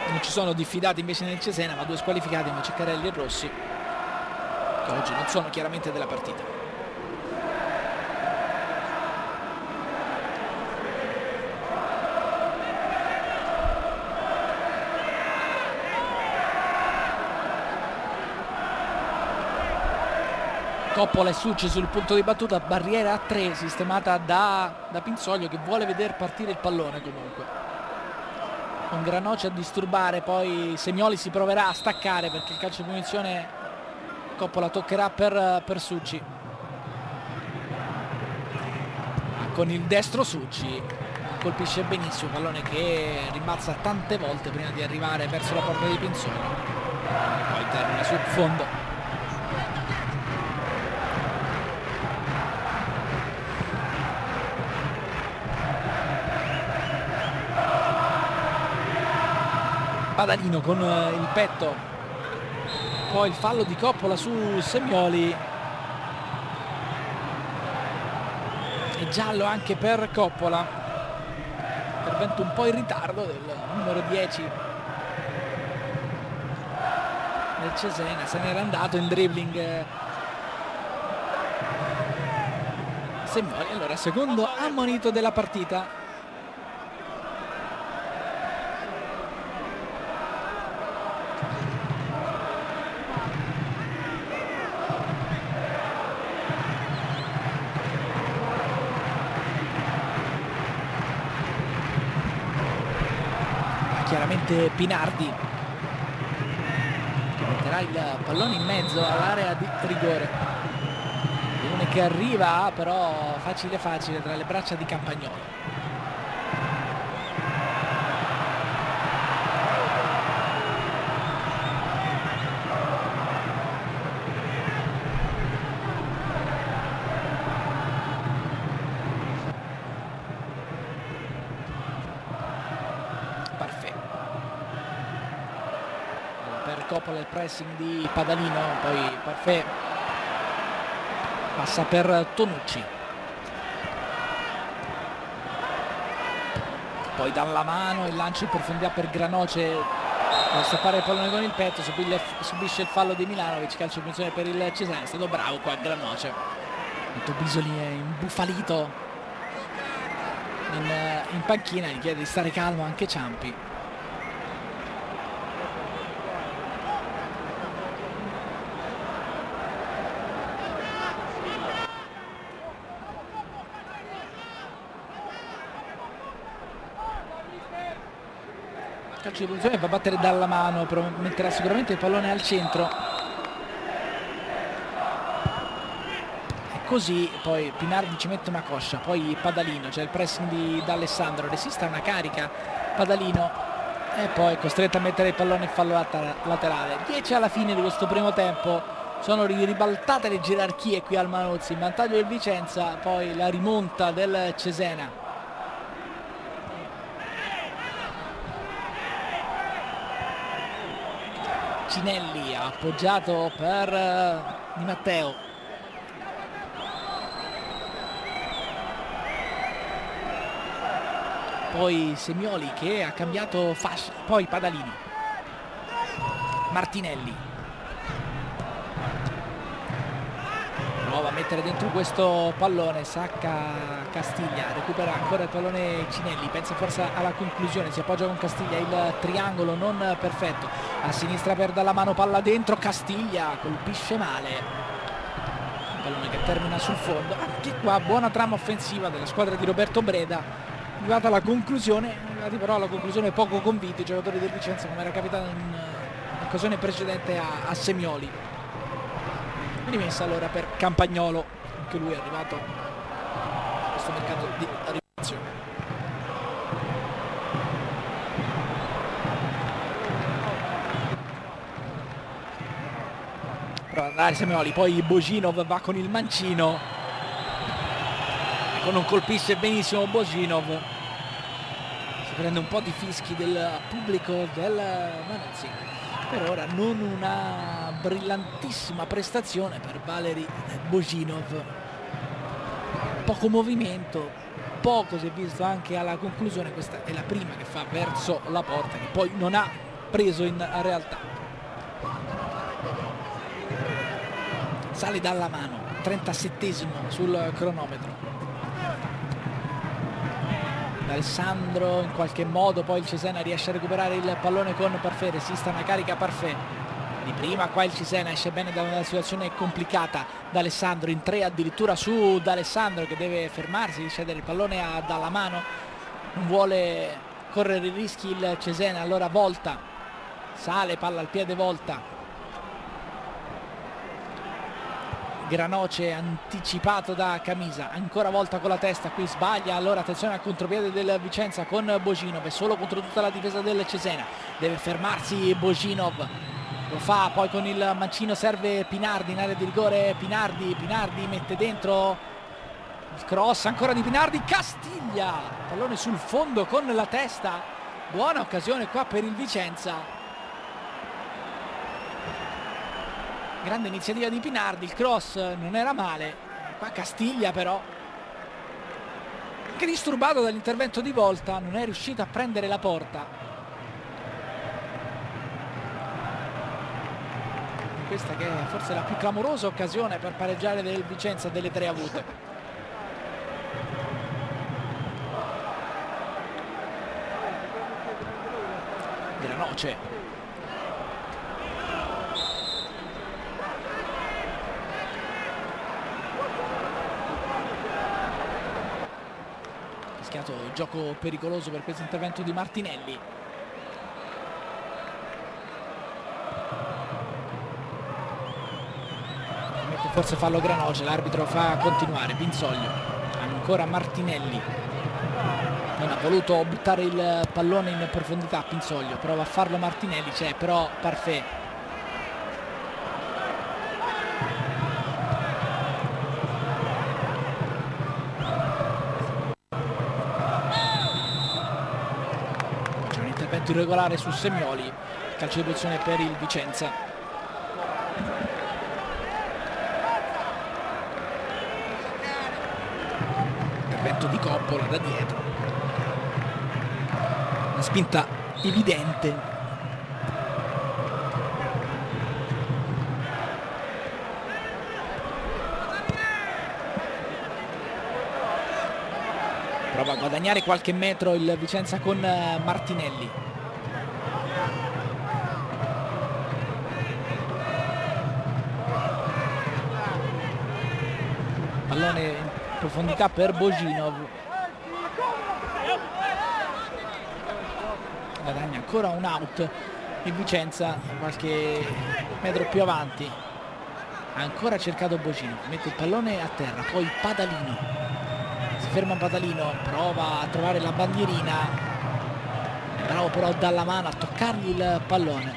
Non ci sono diffidati invece nel Cesena, ma 2 squalificati invece Carelli e Rossi, che oggi non sono chiaramente della partita. Coppola e Succi sul punto di battuta, barriera a 3 sistemata da Pinsoglio che vuole vedere partire il pallone comunque. Con Granoce a disturbare, poi Semioli si proverà a staccare perché il calcio di punizione Coppola toccherà per Succi. Con il destro Succi colpisce benissimo, pallone che rimbalza tante volte prima di arrivare verso la porta di Pinsoglio. Poi termina sul fondo. Padalino con il petto, poi il fallo di Coppola su Semioli e giallo anche per Coppola, intervento un po' in ritardo del numero 10 del Cesena, se n'era andato in dribbling Semioli. Allora secondo ammonito della partita. Chiaramente Pinardi che metterà il pallone in mezzo all'area di rigore. Leone che arriva però facile tra le braccia di Campagnolo. Coppola il pressing di Padalino, poi Parfait passa per Tonucci, poi dalla mano il lancio in profondità per Granoce, basta fare il pallone con il petto, subisce il fallo di Milanovic, calcio di punizione per il Cesena. È stato bravo qua Granoce, molto Bisoli è imbufalito in panchina, gli chiede di stare calmo anche Ciampi. Calcio di punizione, va a battere dalla mano, però metterà sicuramente il pallone al centro. E così poi Pinardi ci mette una coscia, poi Padalino, c'è il pressing di D'Alessandro, resiste a una carica Padalino e poi è costretto a mettere il pallone in fallo laterale. 10 alla fine di questo primo tempo, sono ribaltate le gerarchie qui al Manuzzi, in vantaggio del Vicenza, poi la rimonta del Cesena. Cinelli ha appoggiato per Di Matteo, poi Semioli che ha cambiato fascia, poi Padalini, Martinelli prova a mettere dentro questo pallone, sacca Castiglia, recupera ancora il pallone Cinelli, pensa forse alla conclusione, si appoggia con Castiglia, il triangolo non perfetto, a sinistra per dalla mano, palla dentro, Castiglia colpisce male, pallone che termina sul fondo. Anche qua buona trama offensiva della squadra di Roberto Breda, arrivata alla conclusione, arrivati però alla conclusione poco convinti i giocatori del Vicenza, come era capitato in occasione precedente a Semioli. Rimessa allora per Campagnolo, anche lui è arrivato a questo mercato di rivelazione. Prova ad andare Semioli, poi Boginov va con il mancino, ecco, non colpisce benissimo Boginov, si prende un po' di fischi del pubblico del Manezzi. Per ora non una brillantissima prestazione per Valeri Boginov, poco movimento, poco si è visto anche alla conclusione. Questa è la prima che fa verso la porta, che poi non ha preso in realtà. Sale dalla mano, 37esimo sul cronometro. Alessandro in qualche modo, poi il Cesena riesce a recuperare il pallone con Parfait, resiste una carica Parfait di prima, qua il Cesena esce bene da una situazione complicata. D'Alessandro in 3 addirittura su D'Alessandro, che deve fermarsi, cedere il pallone a Dallamano, non vuole correre i rischi il Cesena, allora Volta sale, palla al piede Volta, Granoce anticipato da Camisa, ancora Volta con la testa, qui sbaglia, allora attenzione al contropiede del Vicenza con Boginov, è solo contro tutta la difesa del Cesena, deve fermarsi Boginov, lo fa, poi con il mancino serve Pinardi in area di rigore, Pinardi mette dentro il cross ancora di Pinardi, Castiglia, pallone sul fondo con la testa, buona occasione qua per il Vicenza. Grande iniziativa di Pinardi, il cross non era male, qua Castiglia però, che disturbato dall'intervento di Volta, non è riuscito a prendere la porta. Questa che è forse la più clamorosa occasione per pareggiare del Vicenza delle 3 avute. Granoce. Il gioco pericoloso per questo intervento di Martinelli. Forse fallo Granoce, l'arbitro fa continuare. Pinsoglio, ancora Martinelli, non ha voluto buttare il pallone in profondità Pinsoglio, prova a farlo Martinelli, c'è però Parfait. Irregolare su Semioli, calcio di posizione per il Vicenza. Intervento di Coppola da dietro, una spinta evidente, prova a guadagnare qualche metro il Vicenza con Martinelli. Pallone in profondità per Boginov, guadagna ancora un out il Vicenza, qualche metro più avanti, ha ancora cercato Boginov, mette il pallone a terra, poi Padalino, si ferma Padalino, prova a trovare la bandierina, bravo però Dallamano a toccargli il pallone,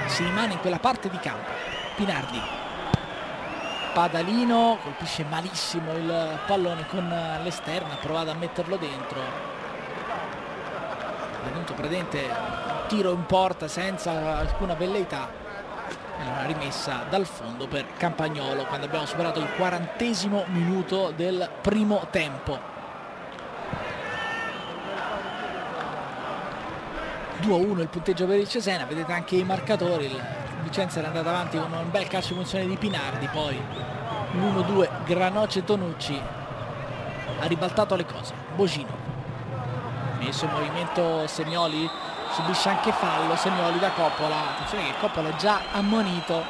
si rimane in quella parte di campo. Pinardi, Padalino colpisce malissimo il pallone con l'esterna, ha provato a metterlo dentro, è venuto presente un tiro in porta senza alcuna velleità e una rimessa dal fondo per Campagnolo quando abbiamo superato il 40° minuto del primo tempo. 2-1 il punteggio per il Cesena, vedete anche i marcatori, il Vicenza era andato avanti con un bel calcio di punizione di Pinardi, poi l'1-2 Granoce Tonucci ha ribaltato le cose. Boginov, messo in movimento Semioli, subisce anche fallo Semioli da Coppola, attenzione che Coppola è già ammonito,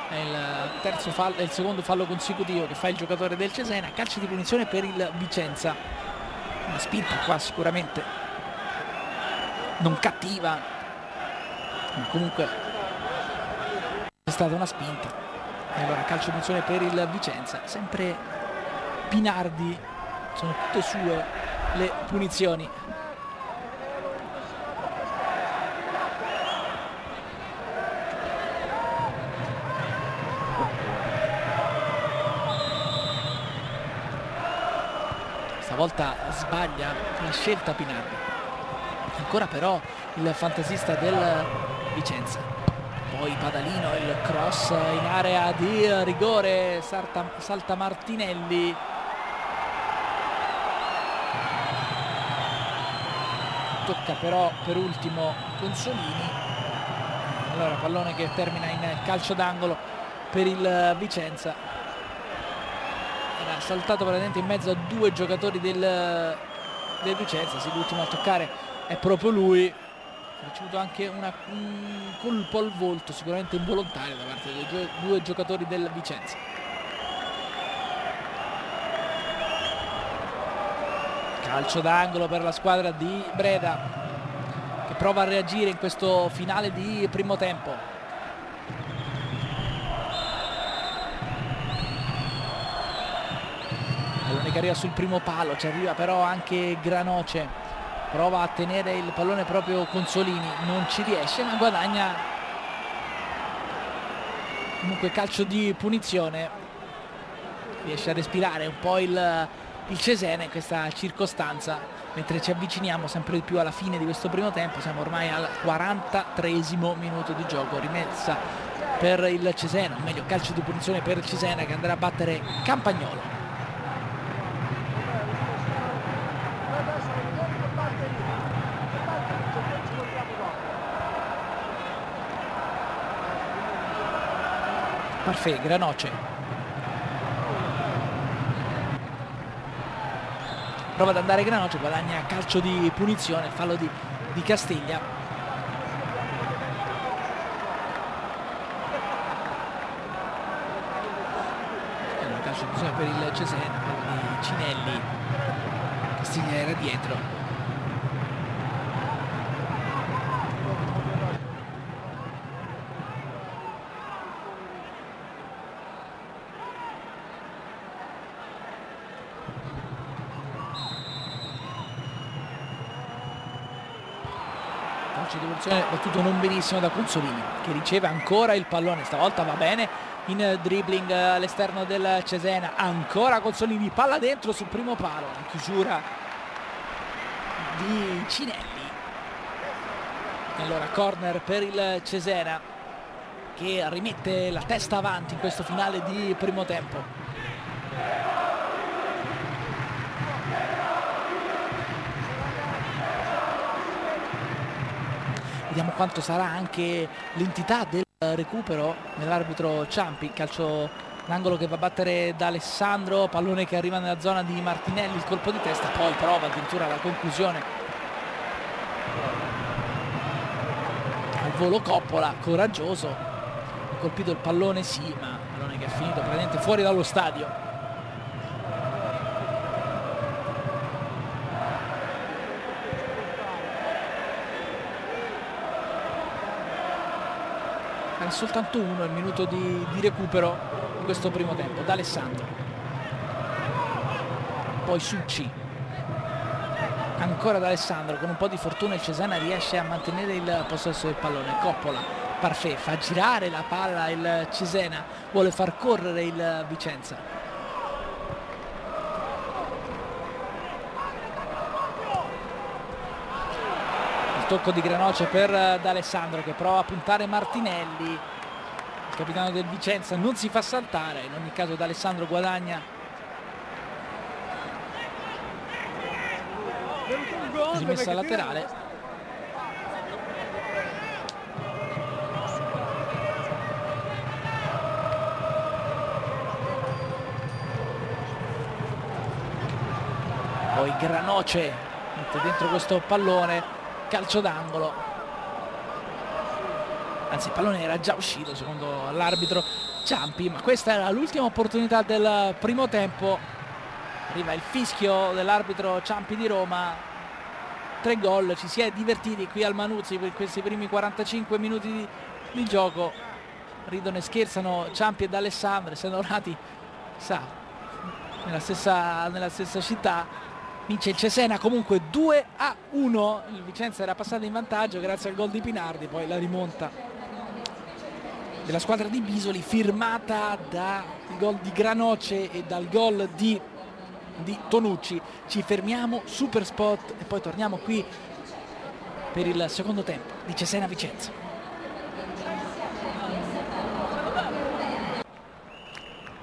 È il secondo fallo consecutivo che fa il giocatore del Cesena. Calcio di punizione per il Vicenza. Una spinta qua sicuramente non cattiva, ma comunque è stata una spinta. E allora calcio di punizione per il Vicenza. Sempre Pinardi, sono tutte sue le punizioni. Stavolta sbaglia la scelta Pinardi. Ancora però il fantasista del Vicenza. Poi Padalino, il cross in area di rigore, salta Martinelli. Tocca però per ultimo Consolini. Allora pallone che termina in calcio d'angolo per il Vicenza. Era saltato praticamente in mezzo a due giocatori del Vicenza. Sì, l'ultimo a toccare è proprio lui. Ha ricevuto anche un colpo al volto sicuramente involontario da parte dei due giocatori del Vicenza. Calcio d'angolo per la squadra di Breda, che prova a reagire in questo finale di primo tempo. Pallone che arriva sul primo palo, ci arriva però anche Granoce. Prova a tenere il pallone proprio Consolini, non ci riesce, ma guadagna comunque calcio di punizione. Riesce a respirare un po' il Cesena in questa circostanza, mentre ci avviciniamo sempre di più alla fine di questo primo tempo. Siamo ormai al 43esimo minuto di gioco, rimessa per il Cesena, o meglio calcio di punizione per il Cesena, che andrà a battere Campagnolo. Parfait, Granoce prova ad andare Granoce, guadagna calcio di punizione, fallo di Castiglia. Allora, calcio di punizione per il Cesena, fallo di Cinelli. Castiglia era dietro. Di evoluzione battuto non benissimo da Consolini, che riceve ancora il pallone, stavolta va bene in dribbling all'esterno del Cesena. Ancora Consolini, palla dentro sul primo palo, la chiusura di Cinelli. E allora corner per il Cesena, che rimette la testa avanti in questo finale di primo tempo. Vediamo quanto sarà anche l'entità del recupero nell'arbitro Ciampi. Calcio d'angolo che va a battere da Alessandro, pallone che arriva nella zona di Martinelli, il colpo di testa, poi prova addirittura la conclusione al volo Coppola, coraggioso, ha colpito il pallone sì, ma il pallone che è finito praticamente fuori dallo stadio. Era soltanto uno il minuto di recupero in questo primo tempo. Da Alessandro, poi Succi, ancora da Alessandro. Con un po' di fortuna il Cesena riesce a mantenere il possesso del pallone. Coppola, Parfait, fa girare la palla il Cesena, vuole far correre il Vicenza. Tocco di Granoce per D'Alessandro, che prova a puntare Martinelli. Il capitano del Vicenza non si fa saltare, in ogni caso D'Alessandro guadagna rimessa laterale. Poi Granoce mette dentro questo pallone, calcio d'angolo. anzi il pallone era già uscito secondo l'arbitro Ciampi, ma questa era l'ultima opportunità del primo tempo. Arriva il fischio dell'arbitro Ciampi di Roma. 3 gol, ci si è divertiti qui al Manuzzi per questi primi 45 minuti di gioco. Ridono e scherzano Ciampi ed Alessandro, essendo nati nella stessa città. Vince il Cesena comunque 2-1. Il Vicenza era passato in vantaggio grazie al gol di Pinardi, poi la rimonta della squadra di Bisoli firmata dal gol di Granoce e dal gol di Tonucci. Ci fermiamo, super spot, e poi torniamo qui per il secondo tempo di Cesena-Vicenza.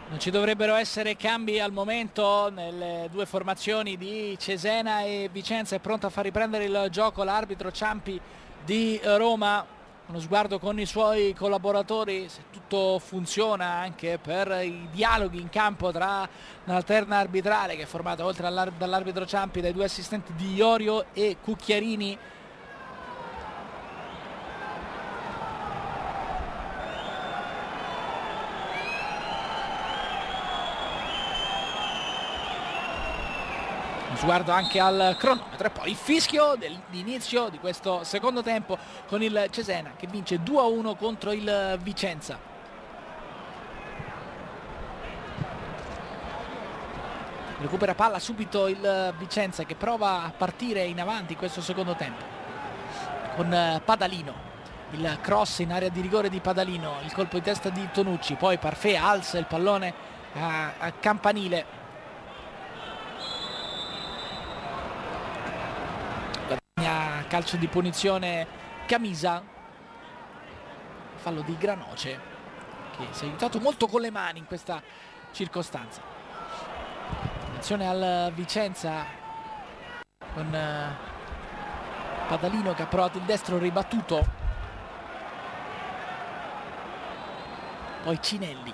Non ci dovrebbero essere cambi al momento nelle due formazioni di Cesena e Vicenza. È pronto a far riprendere il gioco l'arbitro Ciampi di Roma. Uno sguardo con i suoi collaboratori se tutto funziona, anche per i dialoghi in campo tra l'alterna arbitrale, che è formata oltre dall'arbitro Ciampi dai 2 assistenti di Iorio e Cucchiarini. Sguardo anche al cronometro e poi il fischio dell'inizio di questo secondo tempo con il Cesena che vince 2-1 contro il Vicenza. Recupera palla subito il Vicenza, che prova a partire in avanti in questo secondo tempo con Padalino. Il cross in area di rigore di Padalino, il colpo di testa di Tonucci, poi Parfait alza il pallone a campanile. Calcio di punizione Camisa, fallo di Granoce, che si è aiutato molto con le mani in questa circostanza. Attenzione al Vicenza con Padalino che ha provato il destro ribattuto, poi Cinelli,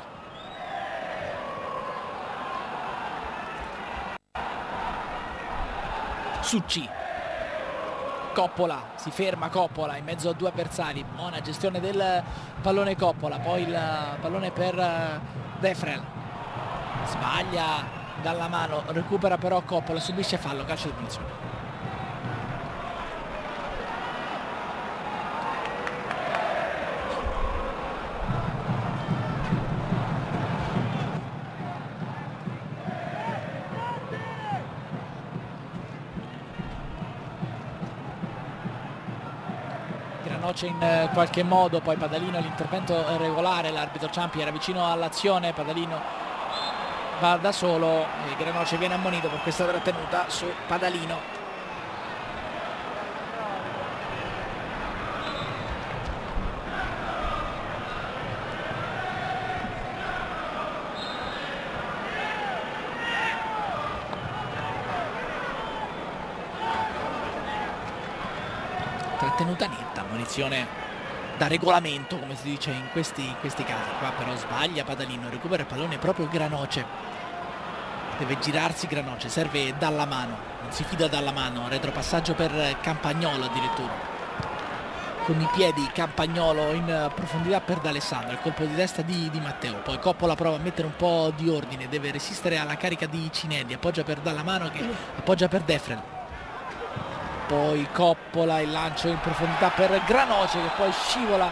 Succi, Coppola, si ferma Coppola in mezzo a 2 avversari, buona gestione del pallone Coppola, poi il pallone per Defrel, sbaglia dalla mano, recupera però Coppola, subisce fallo, calcio di punizione. In qualche modo, poi Padalino, l'intervento è regolare, l'arbitro Ciampi era vicino all'azione, Padalino va da solo e Granoce viene ammonito per questa trattenuta su Padalino. Trattenuta netta, munizione da regolamento come si dice in questi casi. Qua però sbaglia Padalino, recupera il pallone proprio Granoce, deve girarsi Granoce, serve dalla mano, non si fida dalla mano, retropassaggio per Campagnolo addirittura, con i piedi Campagnolo in profondità per D'Alessandro, il colpo di testa di Matteo, poi Coppola prova a mettere un po' di ordine, deve resistere alla carica di Cinelli, appoggia per Dallamano che appoggia per Defrel. Poi Coppola, il lancio in profondità per Granoce che poi scivola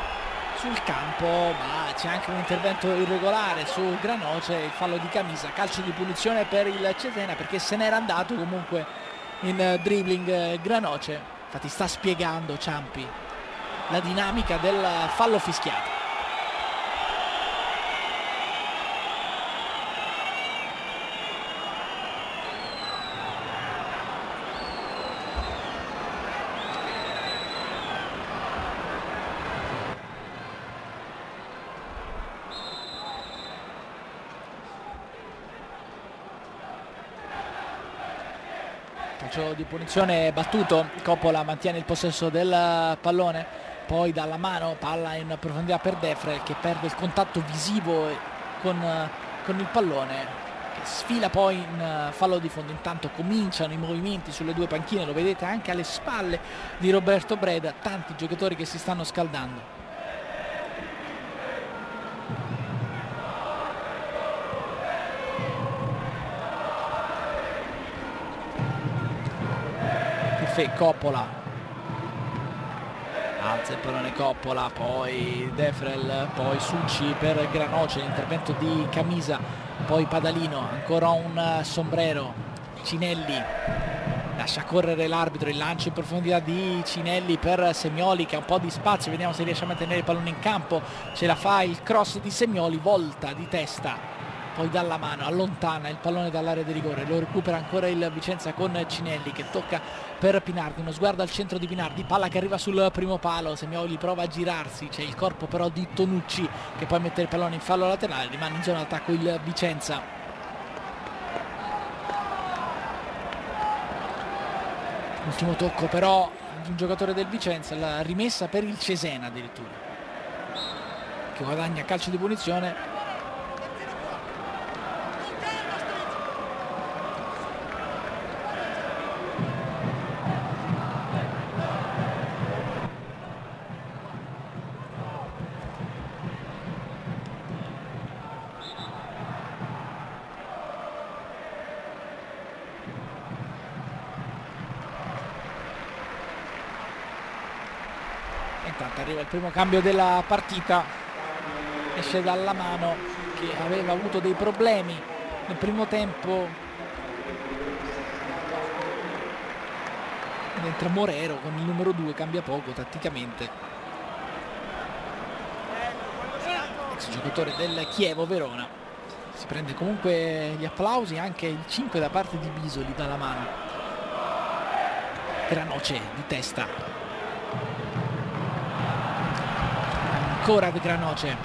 sul campo, ma c'è anche un intervento irregolare su Granoce, il fallo di Camisa, calcio di punizione per il Cesena perché se n'era andato comunque in dribbling Granoce. Infatti sta spiegando Ciampi la dinamica del fallo fischiato. Calcio di punizione battuto, Coppola mantiene il possesso del pallone, poi dalla mano palla in profondità per Defrel che perde il contatto visivo con il pallone, che sfila poi in fallo di fondo. Intanto cominciano i movimenti sulle 2 panchine, lo vedete anche alle spalle di Roberto Breda, tanti giocatori che si stanno scaldando. Parfait, Coppola, alza il pallone Coppola, poi Defrel, poi Succi per Granoce, l'intervento di Camisa, poi Padalino, ancora un sombrero, Cinelli, lascia correre l'arbitro, il lancio in profondità di Cinelli per Semioli che ha un po' di spazio, vediamo se riesce a mantenere il pallone in campo, ce la fa, il cross di Semioli, volta di testa, poi dalla mano allontana il pallone dall'area di rigore, lo recupera ancora il Vicenza con Cinelli che tocca per Pinardi, uno sguardo al centro di Pinardi, palla che arriva sul primo palo, Semioli prova a girarsi, c'è il corpo però di Tonucci che poi mette il pallone in fallo laterale, rimane in zona d'attacco il Vicenza. Ultimo tocco però di un giocatore del Vicenza, la rimessa per il Cesena addirittura, che guadagna calcio di punizione. Intanto arriva il primo cambio della partita, esce dalla mano che aveva avuto dei problemi nel primo tempo ed entra Morero con il numero 2, cambia poco tatticamente, ex giocatore del Chievo Verona. Si prende comunque gli applausi, anche il 5 da parte di Bisoli dalla mano. Granoce di testa, ancora di Granoce,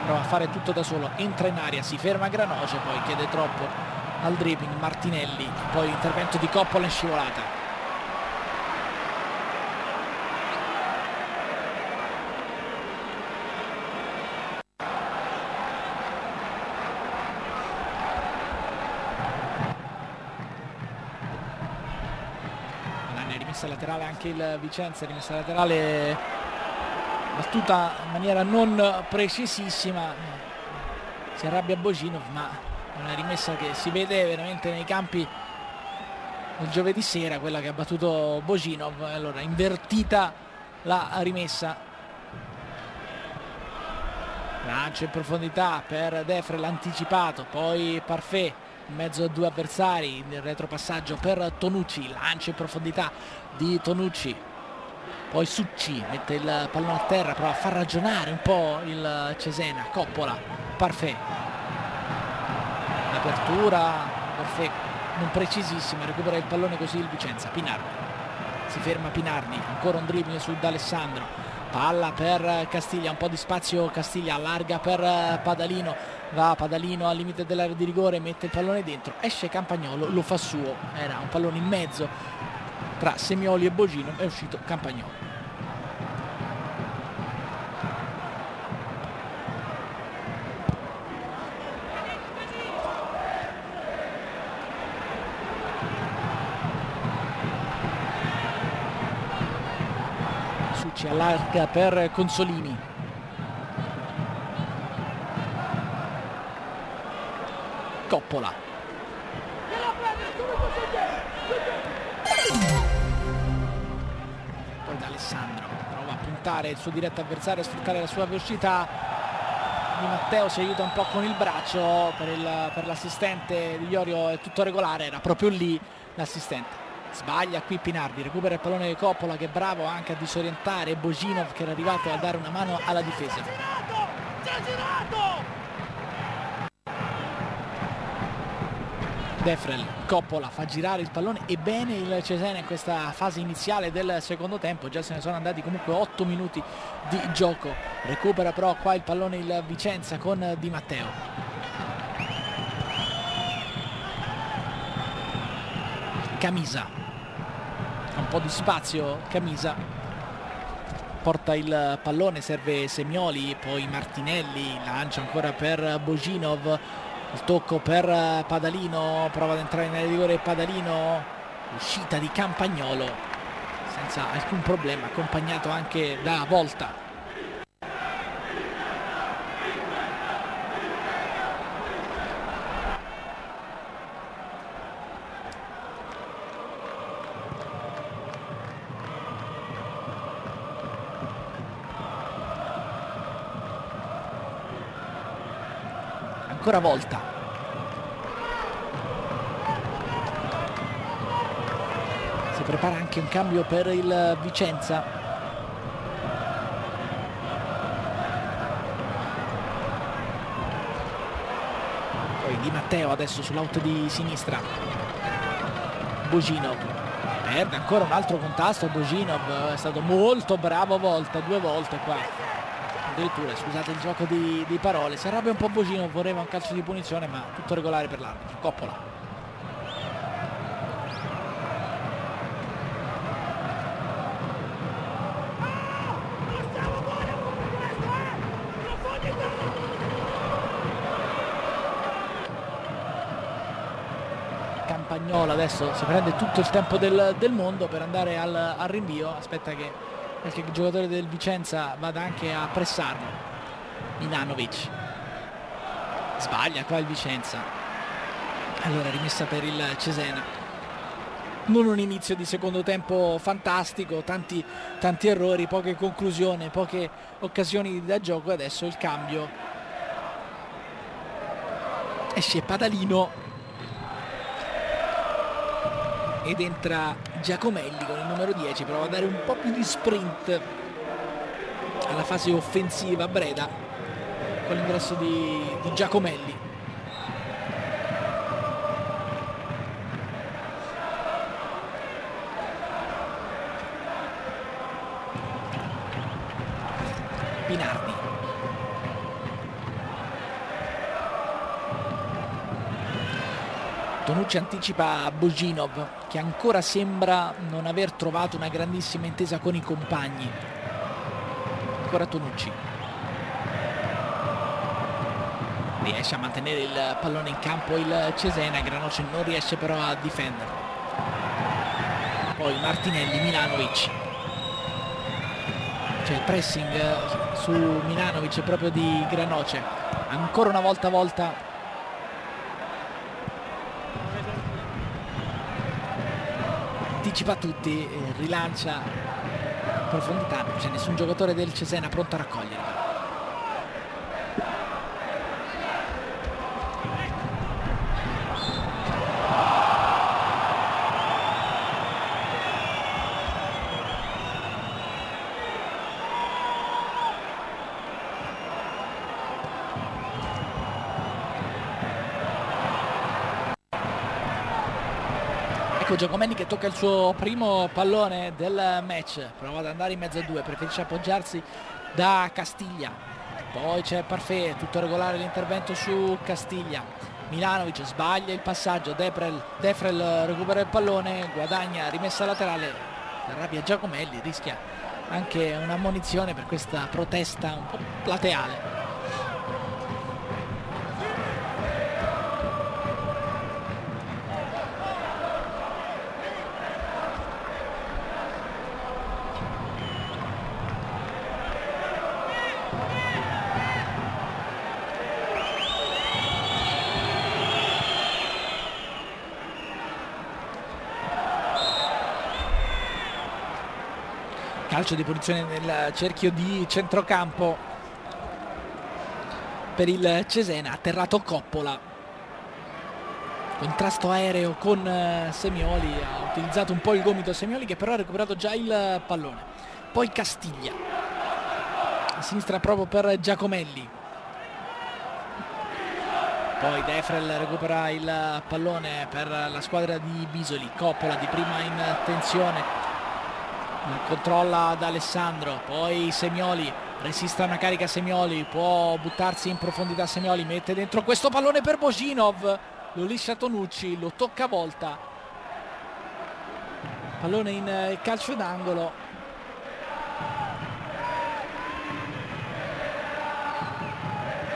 prova a fare tutto da solo, entra in aria, si ferma Granoce, poi chiede troppo al dribbling Martinelli, poi l'intervento di Coppola in scivolata. Rimessa laterale anche il Vicenza, rimessa laterale battuta in maniera non precisissima, si arrabbia Boginov, ma è una rimessa che si vede veramente nei campi il giovedì sera, quella che ha battuto Boginov. Allora invertita la rimessa, lancio in profondità per Defrel anticipato, poi Parfait in mezzo a due avversari, il retropassaggio per Tonucci, lancio in profondità di Tonucci, poi Succi mette il pallone a terra, prova a far ragionare un po' il Cesena, Coppola, Parfait, l'apertura, Parfait non precisissima, recupera il pallone così il Vicenza. Pinardi, si ferma Pinardi, ancora un dribbling su D'Alessandro, palla per Castiglia, un po' di spazio Castiglia, allarga per Padalino, va Padalino al limite dell'area di rigore, mette il pallone dentro, esce Campagnolo, lo fa suo, era un pallone in mezzo tra Semioli e Boginov, è uscito Campagnolo. Succi allarga per Consolini, Coppola, poi D'Alessandro prova a puntare il suo diretto avversario, a sfruttare la sua velocità. Di Matteo si aiuta un po' con il braccio, per l'assistente di Iorio è tutto regolare, era proprio lì l'assistente. Sbaglia qui Pinardi, recupera il pallone di Coppola che è bravo anche a disorientare Boginov che era arrivato a dare una mano alla difesa. Defrel, Coppola fa girare il pallone e bene il Cesena in questa fase iniziale del secondo tempo, già se ne sono andati comunque 8 minuti di gioco. Recupera però qua il pallone il Vicenza con Di Matteo. Camisa, un po' di spazio Camisa, porta il pallone, serve Semioli, poi Martinelli, lancia ancora per Boginov, il tocco per Padalino, prova ad entrare in area di rigore Padalino, uscita di Campagnolo senza alcun problema, accompagnato anche da Volta. ancora Volta. Si prepara anche un cambio per il Vicenza. Poi Di Matteo adesso sull'out di sinistra. Boginov perde ancora un altro contasto. Boginov è stato molto bravo Volta, 2 volte qua addirittura, scusate il gioco di parole, si arrabbia un po' Boginov, voleva un calcio di punizione ma tutto regolare per l'arbitro. Coppola. Campagnolo adesso si prende tutto il tempo del mondo per andare al rinvio, aspetta che qualche giocatore del Vicenza vada anche a pressarlo. Milanovic sbaglia qua il Vicenza, allora rimessa per il Cesena. Non un inizio di secondo tempo fantastico, tanti errori, poche conclusioni, poche occasioni da gioco. Adesso il cambio, esce Padalino ed entra Giacomelli con il numero 10, prova a dare un po' più di sprint alla fase offensiva a Breda con l'ingresso di Giacomelli. Pinardi. Tonucci anticipa Boginov, che ancora sembra non aver trovato una grandissima intesa con i compagni. Ancora Tonucci riesce a mantenere il pallone in campo il Cesena, Granoce non riesce però a difenderlo. Poi Martinelli, Milanovic, c'è il pressing su Milanovic proprio di Granoce, ancora una volta Volta anticipa tutti, rilancia in profondità, non c'è nessun giocatore del Cesena pronto a raccogliere. Giacomelli che tocca il suo primo pallone del match, prova ad andare in mezzo a 2, preferisce appoggiarsi da Castiglia, poi c'è Parfait, tutto regolare l'intervento su Castiglia. Milanovic sbaglia il passaggio, Defrel recupera il pallone, guadagna rimessa laterale, si arrabbia Giacomelli, rischia anche un'ammonizione per questa protesta un po' plateale. Calcio di punizione nel cerchio di centrocampo per il Cesena, atterrato Coppola, contrasto aereo con Semioli, ha utilizzato un po' il gomito Semioli che però ha recuperato già il pallone. Poi Castiglia a sinistra proprio per Giacomelli, poi Defrel recupera il pallone per la squadra di Bisoli, Coppola di prima in tensione, controlla da Alessandro, poi Semioli resiste a una carica, Semioli può buttarsi in profondità, Semioli mette dentro questo pallone per Boginov, lo liscia Tonucci, lo tocca a Volta, pallone in calcio d'angolo.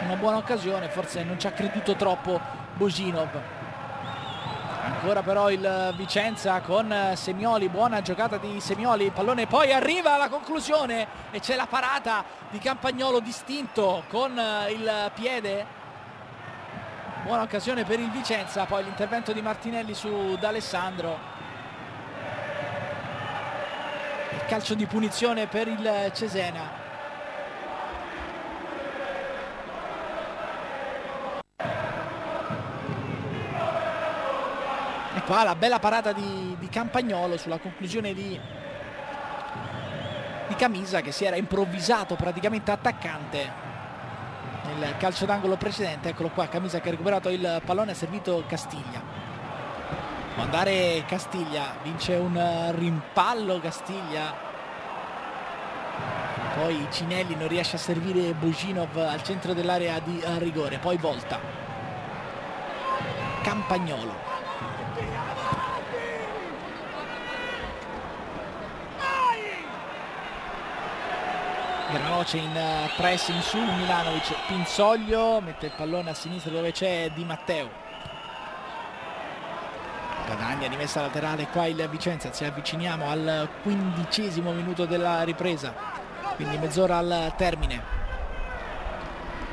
Una buona occasione, forse non ci ha creduto troppo Boginov. Ancora però il Vicenza con Semioli, buona giocata di Semioli, il pallone poi arriva alla conclusione e c'è la parata di Campagnolo distinto con il piede, buona occasione per il Vicenza, poi l'intervento di Martinelli su D'Alessandro, il calcio di punizione per il Cesena. qua la bella parata di Campagnolo sulla conclusione di Camisa, che si era improvvisato praticamente attaccante nel calcio d'angolo precedente. Eccolo qua, Camisa che ha recuperato il pallone, ha servito Castiglia. Può andare Castiglia, vince un rimpallo Castiglia, poi Cinelli non riesce a servire Boginov al centro dell'area di rigore, poi volta Campagnolo. Granoce in pressing su Milanovic, Pinsoglio mette il pallone a sinistra dove c'è Di Matteo, guadagna rimessa laterale qua il Vicenza. Ci avviciniamo al 15° minuto della ripresa, quindi mezz'ora al termine.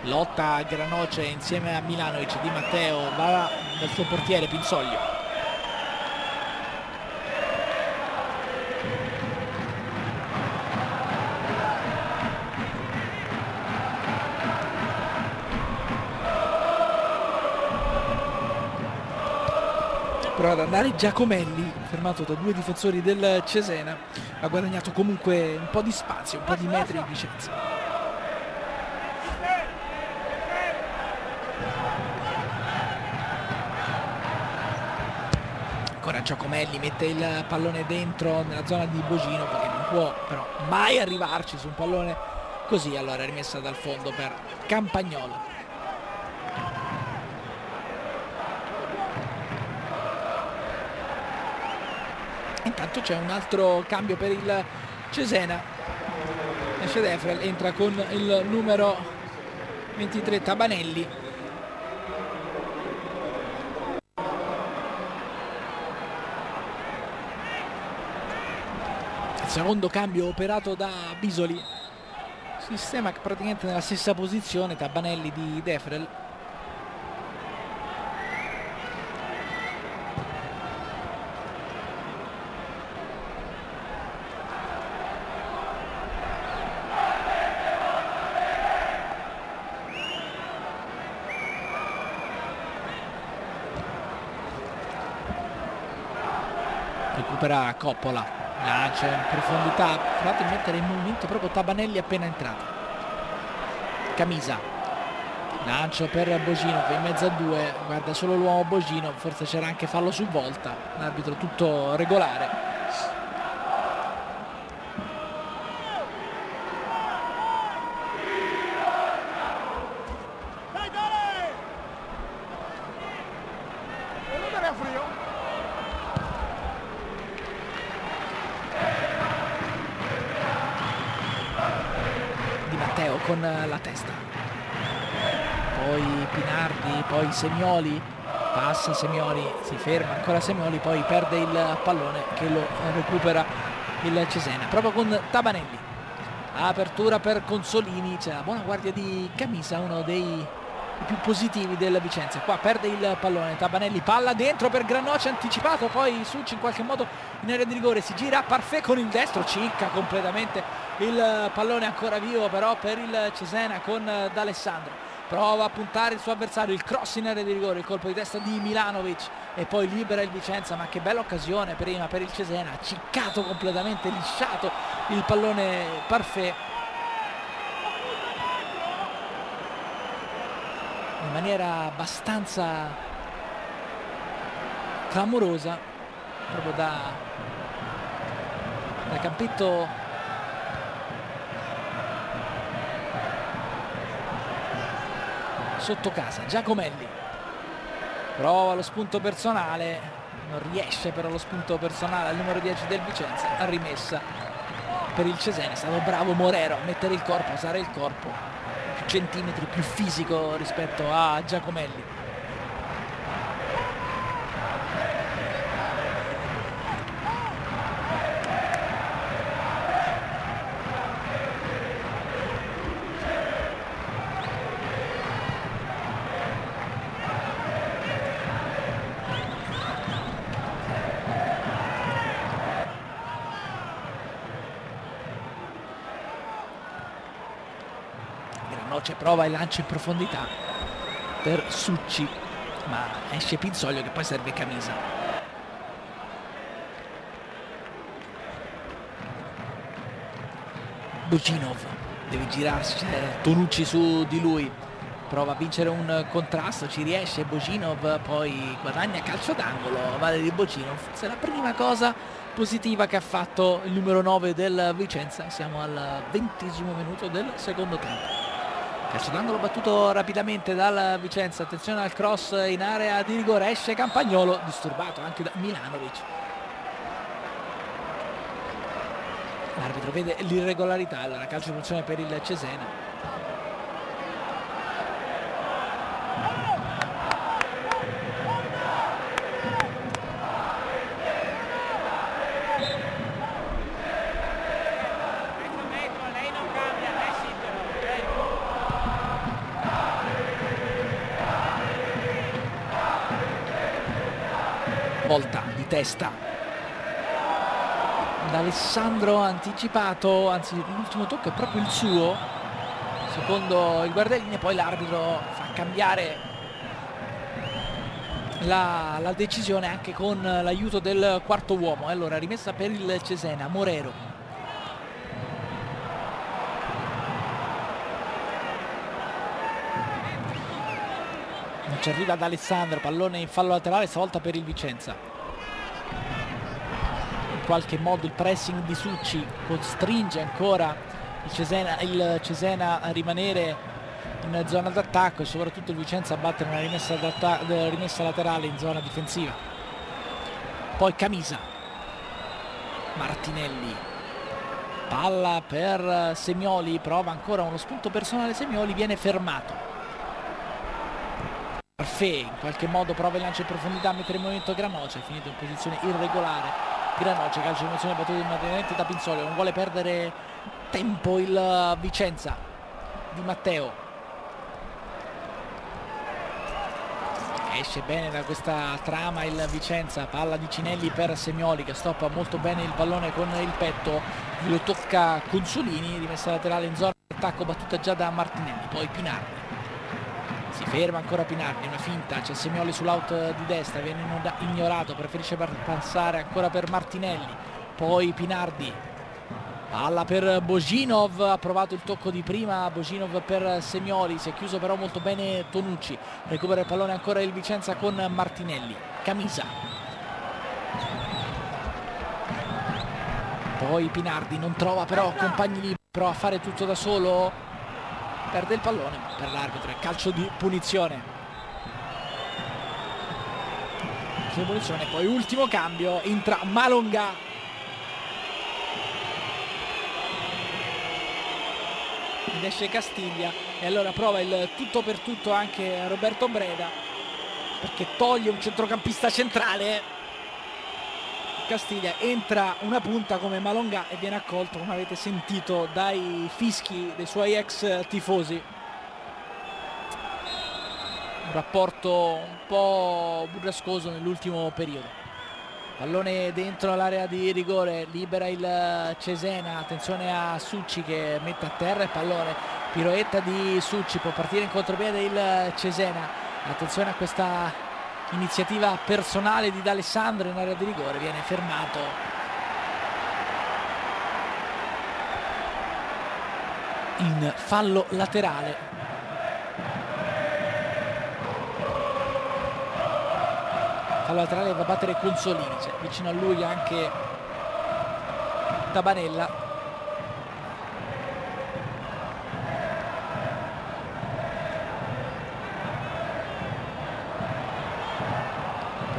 Lotta Granoce insieme a Milanovic, Di Matteo va dal suo portiere Pinsoglio. Prova ad andare Giacomelli, fermato da due difensori del Cesena, ha guadagnato comunque un po' di spazio, un po' di metri in Vicenza. Ancora Giacomelli mette il pallone dentro nella zona di Bogino, perché non può però mai arrivarci su un pallone così. Allora rimessa dal fondo per Campagnolo. Intanto c'è un altro cambio per il Cesena, esce Defrel, entra con il numero 23 Tabanelli. Il secondo cambio operato da Bisoli, sistema praticamente nella stessa posizione, Tabanelli di Defrel. Recupera Coppola, lancia in profondità, provato a mettere in movimento proprio Tabanelli appena entrato. Camisa, lancio per Boginov in mezzo a due, guarda solo l'uomo Boginov, forse c'era anche fallo su volta, l'arbitro tutto regolare. Con la testa, poi Pinardi, poi Semioli, passa Semioli, si ferma ancora Semioli, poi perde il pallone che lo recupera il Cesena proprio con Tabanelli. Apertura per Consolini, c'è la buona guardia di Camisa, uno dei più positivi del Vicenza. Qua perde il pallone Tabanelli, palla dentro per Granoce, anticipato, poi Succi in qualche modo in area di rigore, si gira Parfait con il destro, cicca completamente il pallone, ancora vivo però per il Cesena con D'Alessandro, prova a puntare il suo avversario, il cross in area di rigore, il colpo di testa di Milanovic e poi libera il Vicenza. Ma che bella occasione prima per il Cesena, ha ciccato completamente, lisciato il pallone Parfait in maniera abbastanza clamorosa, proprio da campetto sotto casa. Giacomelli prova lo spunto personale, non riesce però lo spunto personale al numero 10 del Vicenza. La rimessa per il Cesena, è stato bravo Morero a mettere il corpo, a usare il corpo, più centimetri, più fisico rispetto a Giacomelli. Granoce prova il lancio in profondità per Succi, ma esce Pinsoglio che poi serve Camisa. Buginov deve girarsi, c'è Tonucci su di lui, prova a vincere un contrasto, ci riesce Buginov, poi guadagna calcio d'angolo. Valery Buginov, forse è la prima cosa positiva che ha fatto il numero 9 del Vicenza. Siamo al 20° minuto del secondo tempo. Calcio d'angolo battuto rapidamente dal Vicenza, attenzione al cross in area di rigore, esce Campagnolo, disturbato anche da Milanovic. L'arbitro vede l'irregolarità, allora calcio di punizione per il Cesena. Volta di testa d'Alessandro, anticipato, anzi l'ultimo tocco è proprio il suo, secondo il guardalinee. Poi l'arbitro fa cambiare la decisione anche con l'aiuto del quarto uomo. Allora rimessa per il Cesena, Morero. Non ci arriva ad Alessandro, pallone in fallo laterale stavolta per il Vicenza. In qualche modo il pressing di Succi costringe ancora il Cesena a rimanere in zona d'attacco e soprattutto il Vicenza a battere una rimessa laterale in zona difensiva. Poi Camisa, Martinelli, palla per Semioli, prova ancora uno spunto personale Semioli, viene fermato. Parfè in qualche modo prova il lancio in profondità a mettere in movimento Granoce, è finito in posizione irregolare Granoce, calcio di punizione battuto immediatamente da Pinzoli, non vuole perdere tempo il Vicenza di Matteo. Esce bene da questa trama il Vicenza, palla di Cinelli per Semioli che stoppa molto bene il pallone con il petto, lo tocca Consolini, rimessa laterale in zona d'attacco battuta già da Martinelli. Poi Pinardi, si ferma ancora Pinardi, una finta, c'è Semioli sull'out di destra, viene ignorato, preferisce passare ancora per Martinelli. Poi Pinardi, palla per Boginov, ha provato il tocco di prima Boginov per Semioli, si è chiuso però molto bene Tonucci, recupera il pallone ancora il Vicenza con Martinelli. Camisa, poi Pinardi non trova però compagni liberi, prova a fare tutto da solo, perde il pallone, ma per l'arbitro è calcio di punizione. Poi ultimo cambio, entra Malonga. Ed esce Castiglia e allora prova il tutto per tutto anche Roberto Breda, perché toglie un centrocampista centrale. Castiglia, entra una punta come Malonga e viene accolto, come avete sentito, dai fischi dei suoi ex tifosi. Un rapporto un po' burrascoso nell'ultimo periodo. Pallone dentro l'area di rigore, libera il Cesena, attenzione a Succi che mette a terra il pallone, piroetta di Succi, può partire in contropiede il Cesena, attenzione a questa iniziativa personale di D'Alessandro in area di rigore, viene fermato. In fallo laterale. Fallo laterale va a battere Consolini, c'è vicino a lui anche Tabanella.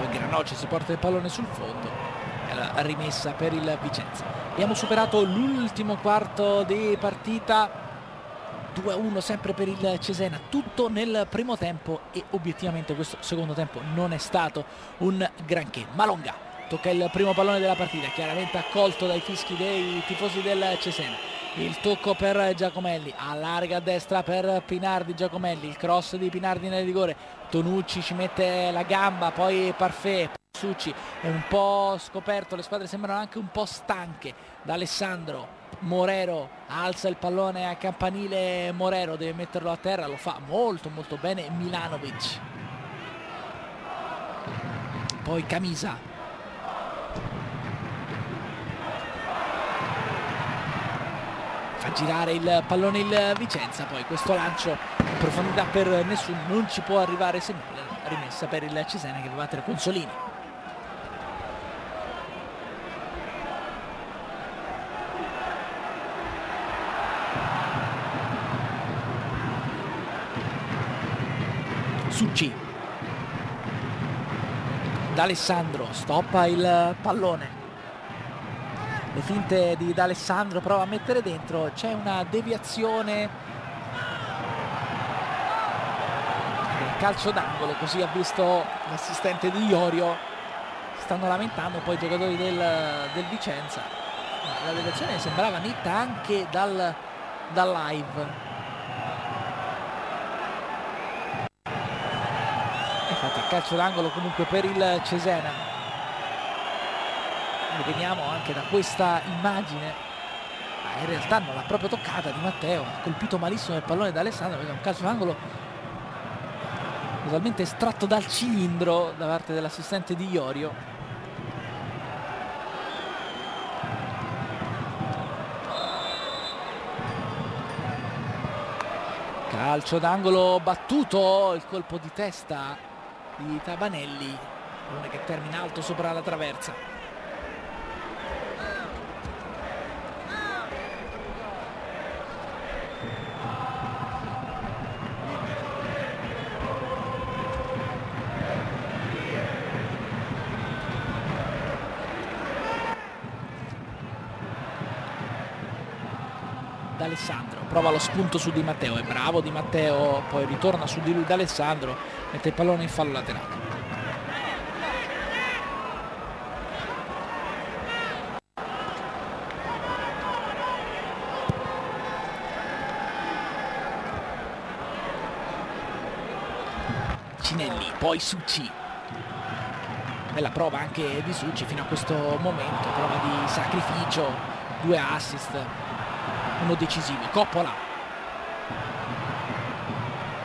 Granoce si porta il pallone sul fondo e la rimessa per il Vicenza. Abbiamo superato l'ultimo quarto di partita, 2-1 sempre per il Cesena, tutto nel primo tempo e obiettivamente questo secondo tempo non è stato un granché. Malonga tocca il primo pallone della partita, chiaramente accolto dai fischi dei tifosi del Cesena. Il tocco per Giacomelli, allarga a destra per Pinardi, Giacomelli, il cross di Pinardi nel rigore, Tonucci ci mette la gamba, poi Parfè, Succi è un po' scoperto, le squadre sembrano anche un po' stanche. Da Alessandro, Morero alza il pallone a campanile, Morero deve metterlo a terra, lo fa molto molto bene Milanovic. Poi Camisa, fa girare il pallone il Vicenza, poi questo lancio in profondità per nessuno, non ci può arrivare Semioli, rimessa per il Cesena che deve battere Consolini. Succi, D'Alessandro stoppa il pallone, le finte di D'Alessandro, prova a mettere dentro, c'è una deviazione, calcio d'angolo, così ha visto l'assistente di Iorio. Stanno lamentando poi i giocatori del Vicenza, la deviazione sembrava netta anche dal live. Infatti calcio d'angolo comunque per il Cesena. Lo vediamo anche da questa immagine, ma in realtà non l'ha proprio toccata Di Matteo, ha colpito malissimo il pallone da Alessandro, perché è un calcio d'angolo totalmente estratto dal cilindro da parte dell'assistente di Iorio. Calcio d'angolo battuto, il colpo di testa di Tabanelli, pallone che termina alto sopra la traversa. D'Alessandro prova lo spunto su Di Matteo, è bravo Di Matteo, poi ritorna su di lui D'Alessandro, mette il pallone in fallo laterale. Cinelli, poi Succi, bella prova anche di Succi fino a questo momento, prova di sacrificio, 2 assist, uno decisivo. Coppola,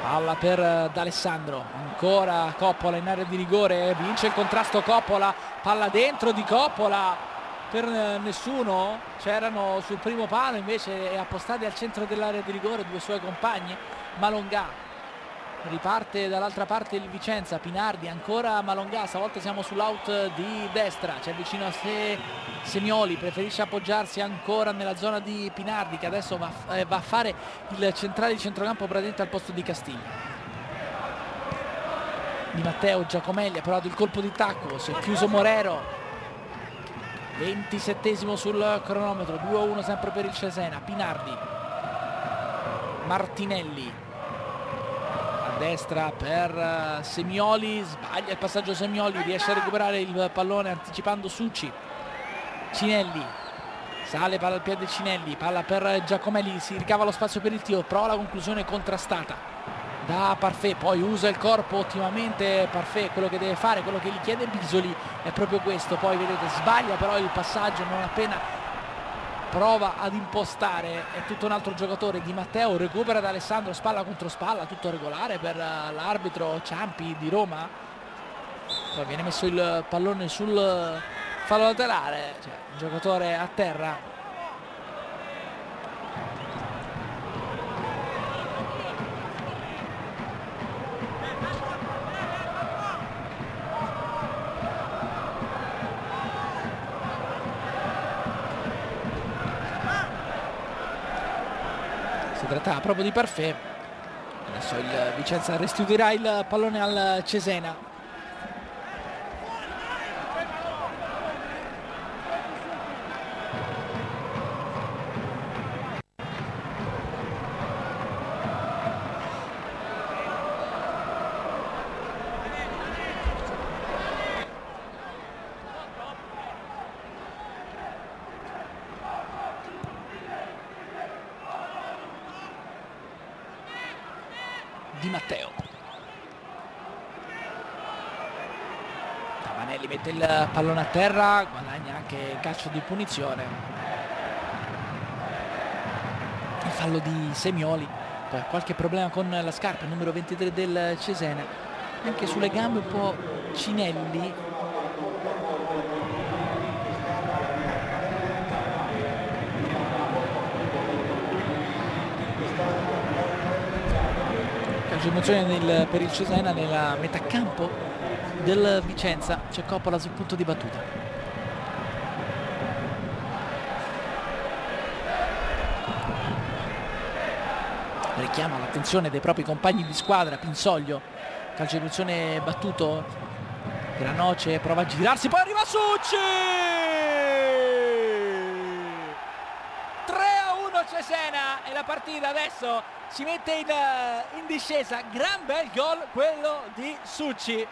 palla per D'Alessandro, ancora Coppola in area di rigore, vince il contrasto Coppola, palla dentro di Coppola per nessuno, c'erano sul primo palo invece appostati al centro dell'area di rigore 2 suoi compagni. Malongà, riparte dall'altra parte il Vicenza, Pinardi, ancora Malongà, stavolta siamo sull'out di destra, c'è vicino a sé Semioli, preferisce appoggiarsi ancora nella zona di Pinardi che adesso va a fare il centrale di centrocampo praticamente al posto di Castiglia. Di Matteo, Giacomelli ha provato il colpo di tacco, si è chiuso Morero, 27esimo sul cronometro, 2-1 sempre per il Cesena. Pinardi, Martinelli destra per Semioli, sbaglia il passaggio Semioli, riesce a recuperare il pallone anticipando Succi. Cinelli, sale palla al piede Cinelli, palla per Giacomelli, si ricava lo spazio per il tiro, prova la conclusione contrastata da Parfait, poi usa il corpo ottimamente Parfait, quello che deve fare, quello che gli chiede Bisoli è proprio questo, poi vedete sbaglia però il passaggio, non appena prova ad impostare è tutto un altro giocatore. Di Matteo recupera da Alessandro, spalla contro spalla, tutto regolare per l'arbitro Ciampi di Roma, poi viene messo il pallone sul fallo laterale, cioè un giocatore a terra. Si trattava proprio di Parfait. Adesso il Vicenza restituirà il pallone al Cesena. Di Matteo, Tabanelli mette il pallone a terra, guadagna anche il calcio di punizione, il fallo di Semioli, poi qualche problema con la scarpa, il numero 23 del Cesena, anche sulle gambe un po' Cinelli. Emozione per il Cesena nella metà campo del Vicenza. C'è Coppola sul punto di battuta. Richiama l'attenzione dei propri compagni di squadra. Pinsoglio, calcio di punizione battuto. Granoce prova a girarsi, poi arriva Succi! 3-1 Cesena e la partita adesso si mette in discesa. Gran bel gol quello di Succi,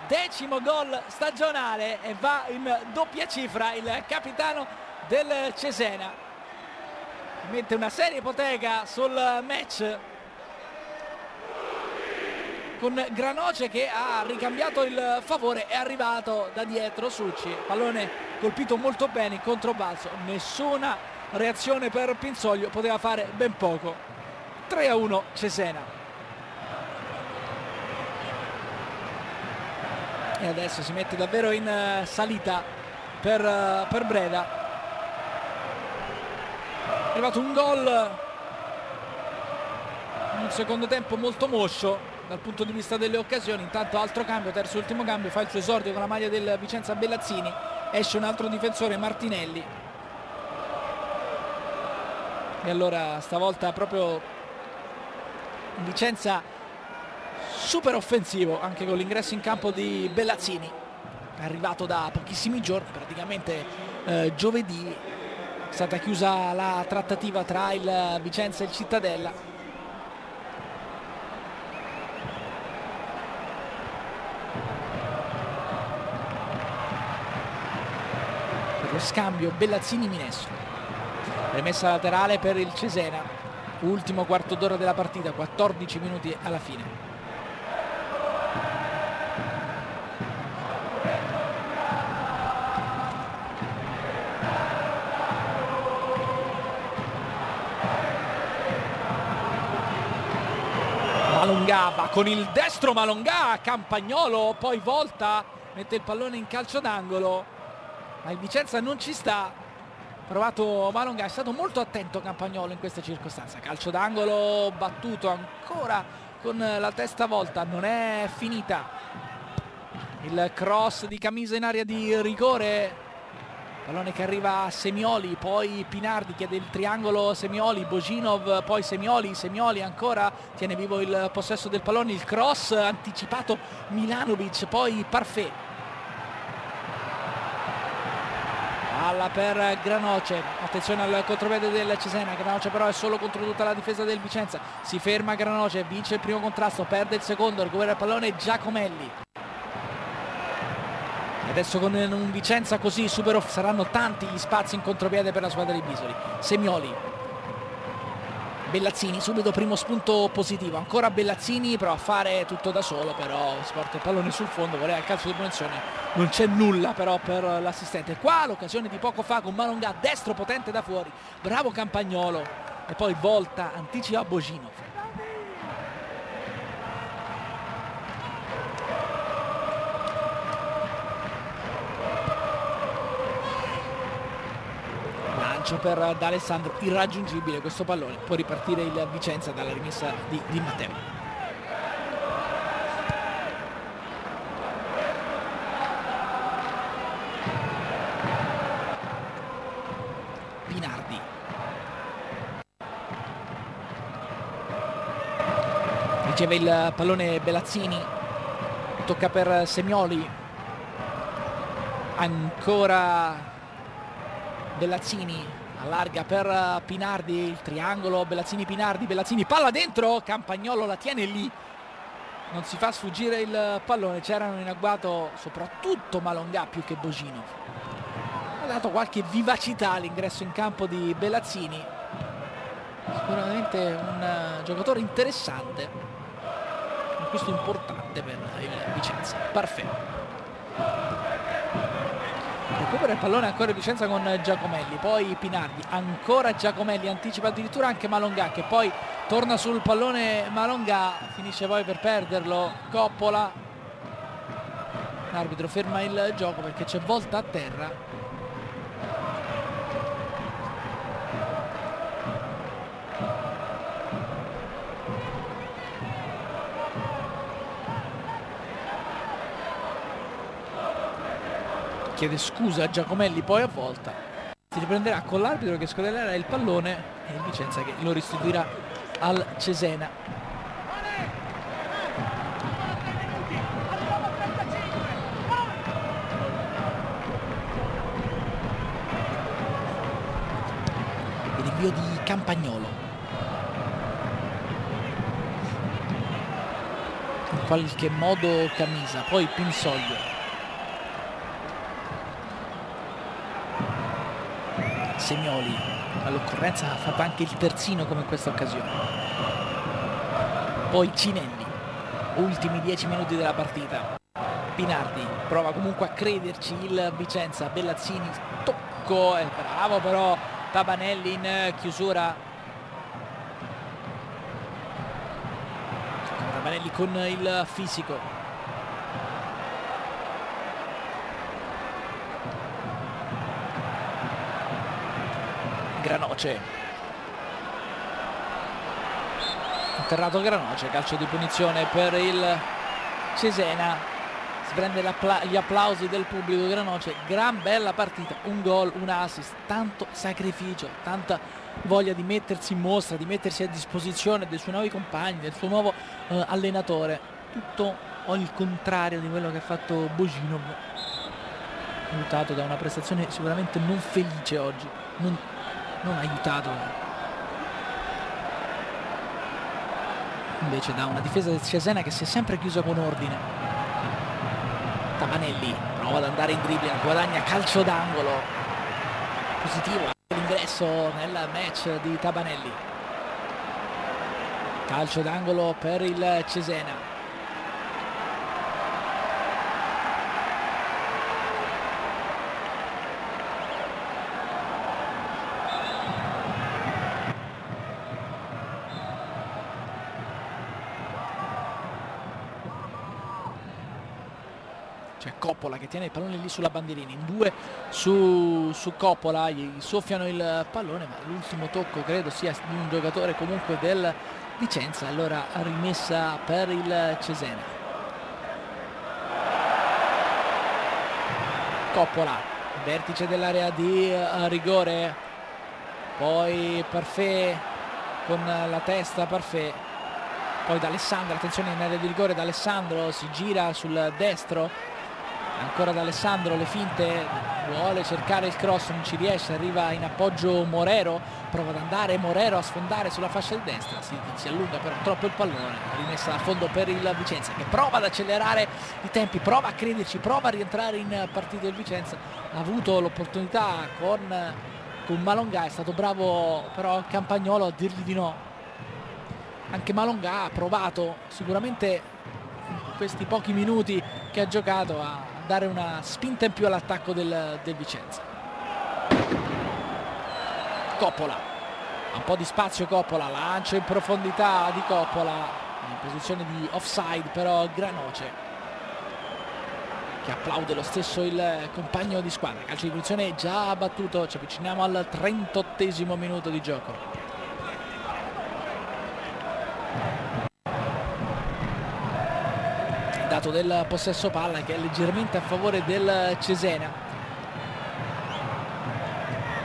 10° gol stagionale, e va in doppia cifra il capitano del Cesena. Mette una seria ipoteca sul match con Granoce che ha ricambiato il favore. È arrivato da dietro Succi, pallone colpito molto bene in controbalzo, nessuna reazione per Pinsoglio, poteva fare ben poco. 3-1 Cesena. E adesso si mette davvero in salita per Breda. È arrivato un gol in un secondo tempo molto moscio dal punto di vista delle occasioni. Intanto altro cambio, terzo e ultimo cambio, fa il suo esordio con la maglia del Vicenza Bellazzini, esce un altro difensore, Martinelli, e allora stavolta proprio Vicenza super offensivo anche con l'ingresso in campo di Bellazzini, arrivato da pochissimi giorni, praticamente giovedì è stata chiusa la trattativa tra il Vicenza e il Cittadella. Per lo scambio Bellazzini-Minesso, remessa laterale per il Cesena, ultimo quarto d'ora della partita, 14 minuti alla fine. Malongà va con il destro, Malongà, Campagnolo poi volta, mette il pallone in calcio d'angolo, ma il Vicenza non ci sta. Provato Malongà, è stato molto attento Campagnolo in questa circostanza. Calcio d'angolo battuto ancora con la testa volta, non è finita. Il cross di Camisa in area di rigore, pallone che arriva a Semioli, poi Pinardi chiede il triangolo, Semioli, Boginov, poi Semioli ancora tiene vivo il possesso del pallone, il cross anticipato Milanovic, poi Parfait. Palla per Granoce, attenzione al contropiede del Cesena. Granoce però è solo contro tutta la difesa del Vicenza, si ferma Granoce, vince il primo contrasto, perde il secondo, recupera il pallone Giacomelli. Adesso con un Vicenza così super off saranno tanti gli spazi in contropiede per la squadra di Bisoli. Semioli, Bellazzini, subito primo spunto positivo, ancora Bellazzini, prova a fare tutto da solo, però sporta il pallone sul fondo, voleva il calcio di punizione, non c'è nulla però per l'assistente. Qua l'occasione di poco fa con Malongà, destro potente da fuori, bravo Campagnolo, e poi volta, anticipa Boginov. Per D'Alessandro, irraggiungibile questo pallone, può ripartire il Vicenza dalla rimessa di Di Matteo. Pinardi, riceve il pallone Bellazzini, tocca per Semioli, ancora Bellazzini, allarga per Pinardi, il triangolo Bellazzini-Pinardi, Bellazzini, palla dentro, Campagnolo la tiene lì, non si fa sfuggire il pallone. C'erano in agguato soprattutto Malongà più che Boginov. Ha dato qualche vivacità all'ingresso in campo di Bellazzini, sicuramente un giocatore interessante, un acquisto importante per il Vicenza. Parfait. Recupera il pallone ancora il Vicenza con Giacomelli, poi Pinardi, ancora Giacomelli, anticipa addirittura anche Malongà che poi torna sul pallone. Malongà finisce poi per perderlo. Coppola, l'arbitro ferma il gioco perché c'è volta a terra. chiede scusa a Giacomelli, poi a volta si riprenderà con l'arbitro che scodellerà il pallone e il Vicenza che lo restituirà al Cesena. Il rinvio di Campagnolo, in qualche modo Camisa, poi Pinsoglio, Semioli, all'occorrenza ha fatto anche il terzino come in questa occasione, poi Cinelli, ultimi 10 minuti della partita. Pinardi prova comunque a crederci il Vicenza, Bellazzini, tocco, è bravo però Tabanelli in chiusura. Tabanelli con il fisico. Granoce, interrato Granoce, calcio di punizione per il Cesena, si prende gli applausi del pubblico. Granoce, gran bella partita, un gol, un assist, tanto sacrificio, tanta voglia di mettersi in mostra, di mettersi a disposizione dei suoi nuovi compagni, del suo nuovo allenatore, tutto o il contrario di quello che ha fatto Boginov, aiutato da una prestazione sicuramente non felice oggi, non aiutato invece da una difesa del Cesena che si è sempre chiusa con ordine. Tabanelli prova ad andare in dribbling, guadagna calcio d'angolo, positivo l'ingresso nel match di Tabanelli, calcio d'angolo per il Cesena. Coppola che tiene il pallone lì sulla bandierina, in due su Coppola, gli soffiano il pallone, ma l'ultimo tocco credo sia di un giocatore comunque del Vicenza, allora rimessa per il Cesena. Coppola, vertice dell'area di rigore, poi Parfait con la testa, Parfait, poi D'Alessandro, attenzione in area di rigore, D'Alessandro si gira sul destro, ancora D'Alessandro, le finte, vuole cercare il cross, non ci riesce, arriva in appoggio Morero, prova ad andare Morero a sfondare sulla fascia di destra, si allunga però troppo il pallone, rimessa a fondo per il Vicenza che prova ad accelerare i tempi, prova a crederci, prova a rientrare in partita. Il Vicenza ha avuto l'opportunità con Malongà, è stato bravo però Campagnolo a dirgli di no. Anche Malongà ha provato sicuramente in questi pochi minuti che ha giocato a dare una spinta in più all'attacco del Vicenza. Coppola, ha un po' di spazio Coppola, lancio in profondità di Coppola, in posizione di offside però Granoce, che applaude lo stesso il compagno di squadra. Calcio di punizione già battuto, ci avviciniamo al 38esimo minuto di gioco. Dato del possesso palla che è leggermente a favore del Cesena,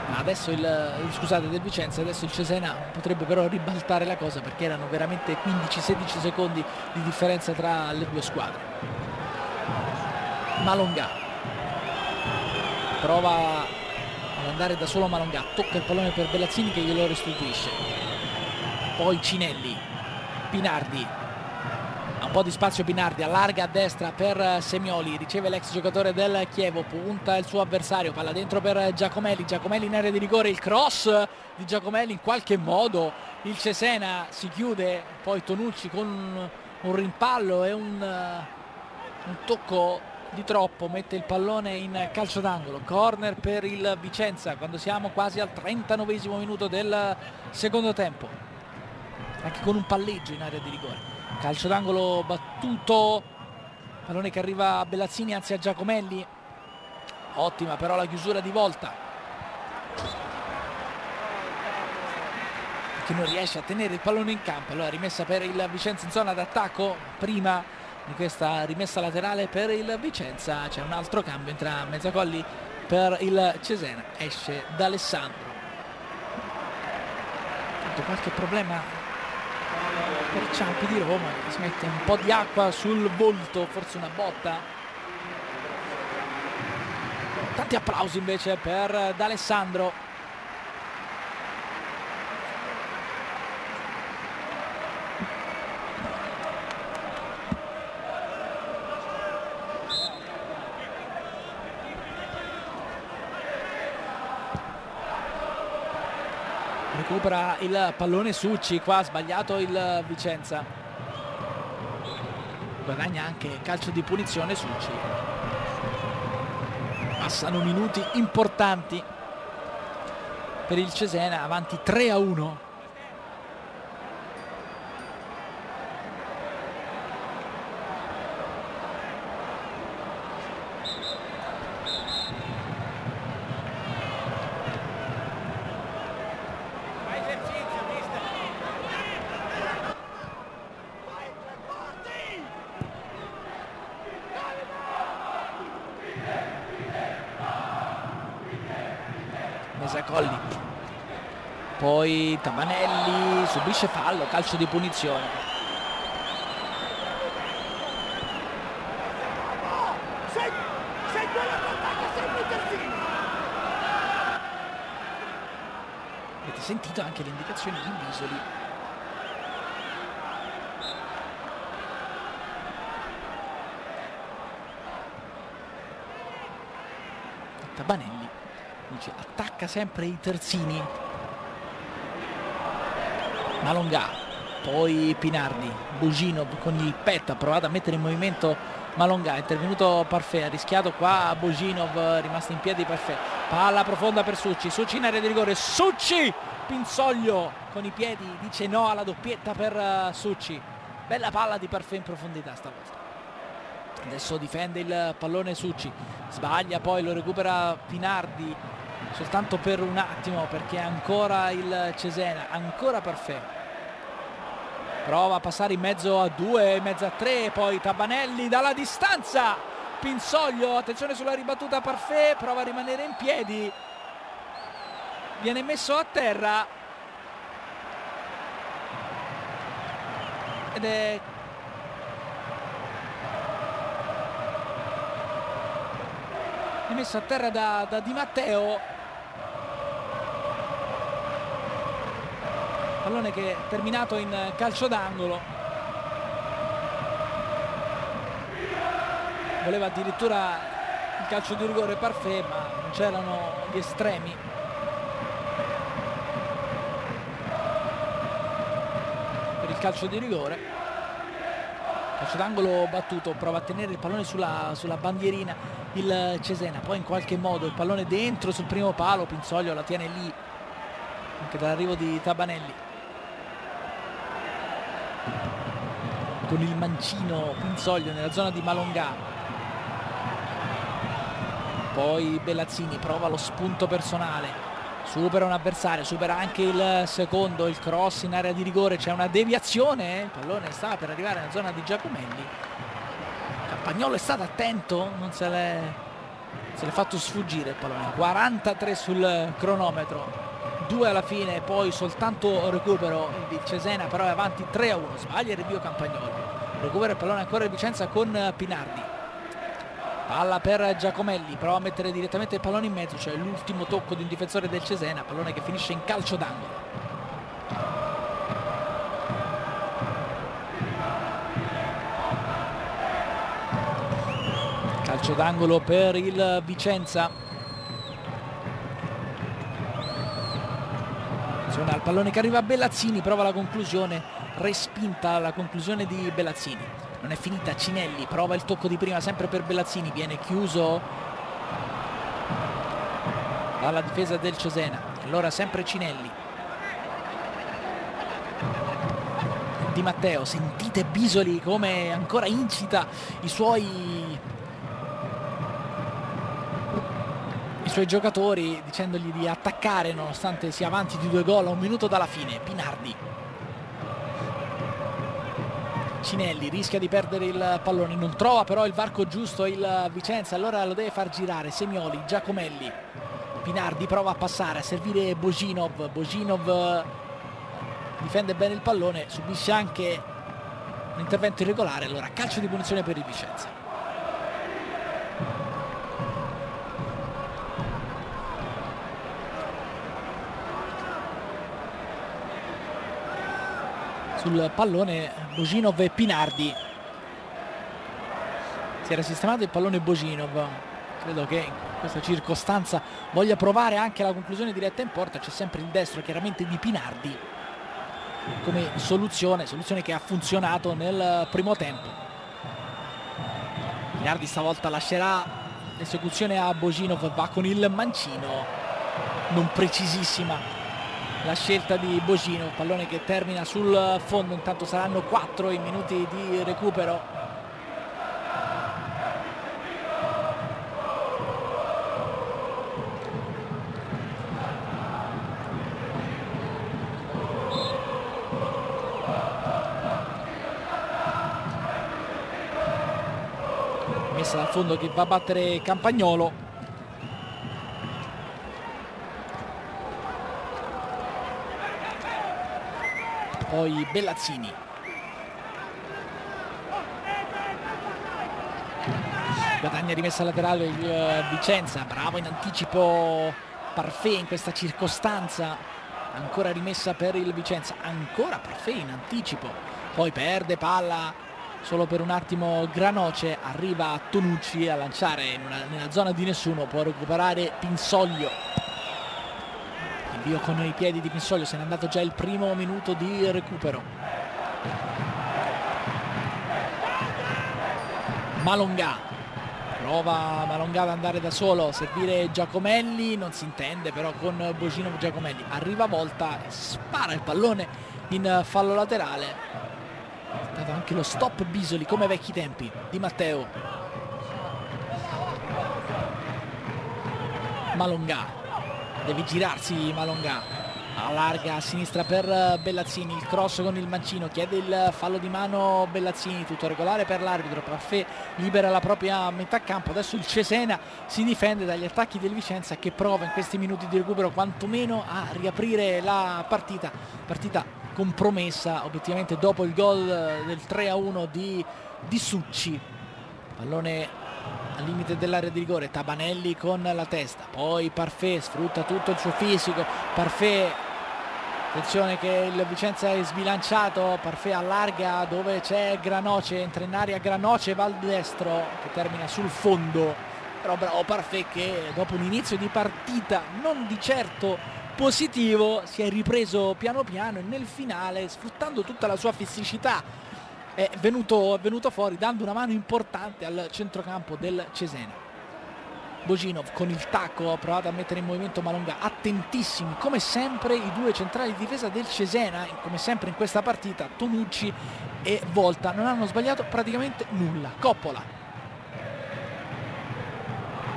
ma adesso del Vicenza, adesso il Cesena potrebbe però ribaltare la cosa perché erano veramente 15-16 secondi di differenza tra le due squadre. Malongà prova ad andare da solo, Malongà tocca il pallone per Bellazzini che glielo restituisce, poi Cinelli, Pinardi, un po' di spazio Pinardi, allarga a destra per Semioli, riceve l'ex giocatore del Chievo, punta il suo avversario, palla dentro per Giacomelli, Giacomelli in area di rigore, il cross di Giacomelli, in qualche modo il Cesena si chiude, poi Tonucci con un rimpallo e un tocco di troppo mette il pallone in calcio d'angolo, corner per il Vicenza quando siamo quasi al 39esimo minuto del secondo tempo, anche con un palleggio in area di rigore. Calcio d'angolo battuto, pallone che arriva a Bellazzini, anzi a Giacomelli, ottima però la chiusura di Volta che non riesce a tenere il pallone in campo, allora rimessa per il Vicenza in zona d'attacco, prima di questa rimessa laterale per il Vicenza. C'è un altro cambio, entra Mezzacolli per il Cesena, esce D'Alessandro. Qualche problema per Ciampi di Roma, si mette un po' di acqua sul volto, forse una botta. Tanti applausi invece per D'Alessandro. Recupera il pallone Succi, qua ha sbagliato il Vicenza, guadagna anche calcio di punizione Succi. Passano minuti importanti per il Cesena, avanti 3-1. Mezzacolli, poi Tabanelli subisce fallo, calcio di punizione. Avete sentito anche le indicazioni di Bisoli. Tabanelli attacca sempre i terzini. Malongà, poi Pinardi, Boginov con il petto ha provato a mettere in movimento Malongà, è intervenuto Parfait, ha rischiato qua Boginov, rimasto in piedi Parfait, palla profonda per Succi, Succi in area di rigore, Succi, Pinsoglio con i piedi dice no alla doppietta per Succi, bella palla di Parfait in profondità stavolta. Adesso difende il pallone Succi, sbaglia, poi lo recupera Pinardi soltanto per un attimo perché ancora il Cesena, ancora Parfait, prova a passare in mezzo a 2, in mezzo a 3, poi Tabanelli dalla distanza, Pinsoglio, attenzione sulla ribattuta Parfait, prova a rimanere in piedi, viene messo a terra ed è messo a terra da Di Matteo. Pallone che è terminato in calcio d'angolo. Voleva addirittura il calcio di rigore Parfait, ma non c'erano gli estremi. Per il calcio di rigore. Calcio d'angolo battuto, prova a tenere il pallone sulla bandierina il Cesena, poi in qualche modo il pallone dentro sul primo palo, Pinsoglio la tiene lì anche dall'arrivo di Tabanelli con il mancino Pinsoglio nella zona di Malongà, poi Bellazzini prova lo spunto personale, supera un avversario, supera anche il secondo, il cross in area di rigore, c'è una deviazione, il pallone sta per arrivare nella zona di Giacomelli. Campagnolo è stato attento, non se l'è fatto sfuggire il pallone. 43 sul cronometro, 2 alla fine, poi soltanto recupero il Cesena, però è avanti 3-1, sbaglia il rinvio Campagnolo, recupera il pallone ancora il Vicenza con Pinardi, palla per Giacomelli, prova a mettere direttamente il pallone in mezzo, cioè l'ultimo tocco di un difensore del Cesena, pallone che finisce in calcio d'angolo. Calcio d'angolo per il Vicenza. Attenzione al pallone che arriva a Bellazzini, prova la conclusione, respinta la conclusione di Bellazzini. Non è finita, Cinelli prova il tocco di prima sempre per Bellazzini, viene chiuso dalla difesa del Cesena. Allora sempre Cinelli. Di Matteo, sentite Bisoli come ancora incita i suoi giocatori dicendogli di attaccare nonostante sia avanti di 2 gol a 1 minuto dalla fine. Pinardi, Cinelli rischia di perdere il pallone, non trova però il varco giusto il Vicenza, allora lo deve far girare. Semioli, Giacomelli, Pinardi prova a passare, a servire Božinov. Božinov difende bene il pallone, subisce anche un intervento irregolare, allora calcio di punizione per il Vicenza. Sul pallone Božinov e Pinardi. Si era sistemato il pallone Božinov, credo che in questa circostanza voglia provare anche la conclusione diretta in porta. C'è sempre il destro chiaramente di Pinardi come soluzione che ha funzionato nel primo tempo. Pinardi stavolta lascerà l'esecuzione a Božinov, va con il mancino, non precisissima la scelta di Božinov, pallone che termina sul fondo. Intanto saranno 4 i minuti di recupero. Messa dal fondo che va a battere Campagnolo. Poi Bellazzini, guadagna rimessa laterale il Vicenza, bravo in anticipo Parfait in questa circostanza, ancora rimessa per il Vicenza, ancora Parfait in anticipo, poi perde palla solo per un attimo Granoce, arriva Tonucci a lanciare nella zona di nessuno, può recuperare Pinsoglio. Invio con i piedi di Pinsoglio, se n'è andato già il primo minuto di recupero. Malongà, prova Malongà ad andare da solo, servire Giacomelli, non si intende però con Božinov. Giacomelli arriva a volta, spara il pallone in fallo laterale. È stato anche lo stop Bisoli come ai vecchi tempi. Di Matteo, Malongà, deve girarsi Malongà, allarga a sinistra per Bellazzini, il cross con il mancino, chiede il fallo di mano Bellazzini, tutto regolare per l'arbitro. Parfait libera la propria metà campo, adesso il Cesena si difende dagli attacchi del Vicenza che prova in questi minuti di recupero quantomeno a riaprire la partita compromessa obiettivamente dopo il gol del 3-1 di Succi. Pallone al limite dell'area di rigore, Tabanelli con la testa, poi Parfait sfrutta tutto il suo fisico, Parfait, attenzione che il Vicenza è sbilanciato, Parfait allarga dove c'è Granoce, entra in area Granoce, va al destro che termina sul fondo, però bravo Parfait che dopo un inizio di partita non di certo positivo si è ripreso piano piano e nel finale, sfruttando tutta la sua fisicità, è venuto fuori dando una mano importante al centrocampo del Cesena. Božinov con il tacco ha provato a mettere in movimento Malongà, attentissimi come sempre i due centrali di difesa del Cesena, come sempre in questa partita Tonucci e Volta non hanno sbagliato praticamente nulla. Coppola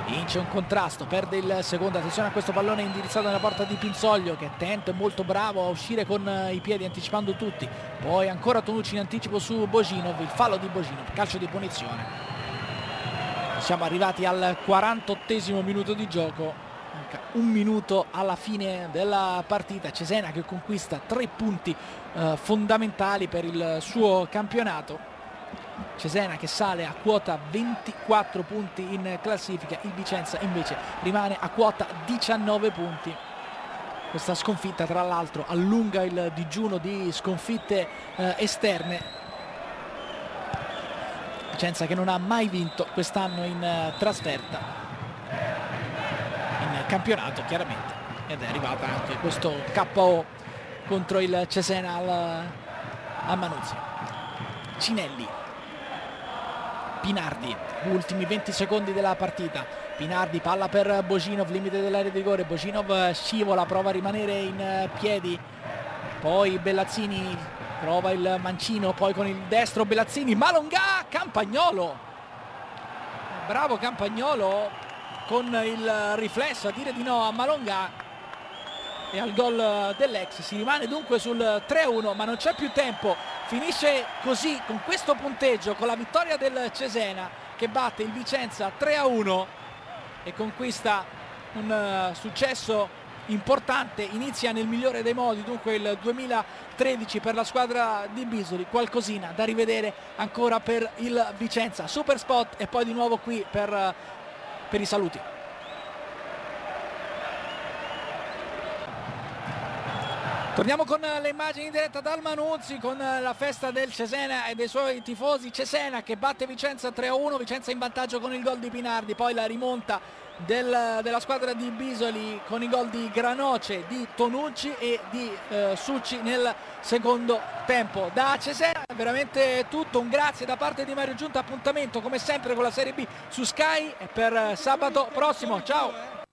vince un contrasto, perde il secondo, attenzione a questo pallone indirizzato nella porta di Pinsoglio che è attento e molto bravo a uscire con i piedi anticipando tutti, poi ancora Tonucci in anticipo su Božinov, il fallo di Božinov, calcio di punizione. Siamo arrivati al 48esimo minuto di gioco, manca un minuto alla fine della partita. Cesena che conquista 3 punti fondamentali per il suo campionato. Cesena che sale a quota 24 punti in classifica, il Vicenza invece rimane a quota 19 punti. Questa sconfitta tra l'altro allunga il digiuno di sconfitte esterne. Vicenza che non ha mai vinto quest'anno in trasferta, in campionato chiaramente, ed è arrivata anche questo KO contro il Cesena a Manuzio. Cinelli, Pinardi, ultimi 20 secondi della partita. Pinardi, palla per Božinov, limite dell'area di rigore. Božinov scivola, prova a rimanere in piedi. Poi Bellazzini prova il mancino, poi con il destro Bellazzini, Malongà, Campagnolo. Bravo Campagnolo con il riflesso a dire di no a Malongà. e al gol dell'ex. Si rimane dunque sul 3-1, ma non c'è più tempo, finisce così con questo punteggio, con la vittoria del Cesena che batte il Vicenza 3-1 e conquista un successo importante. Inizia nel migliore dei modi dunque il 2013 per la squadra di Bisoli, qualcosina da rivedere ancora per il Vicenza. Super spot e poi di nuovo qui per i saluti. Torniamo con le immagini in diretta dal Manuzzi, con la festa del Cesena e dei suoi tifosi. Cesena che batte Vicenza 3-1, Vicenza in vantaggio con il gol di Pinardi, poi la rimonta della squadra di Bisoli con i gol di Granoce, di Tonucci e di Succi nel secondo tempo. Da Cesena è veramente tutto, un grazie da parte di Mario Giunta, appuntamento come sempre con la Serie B su Sky e per sabato prossimo, ciao!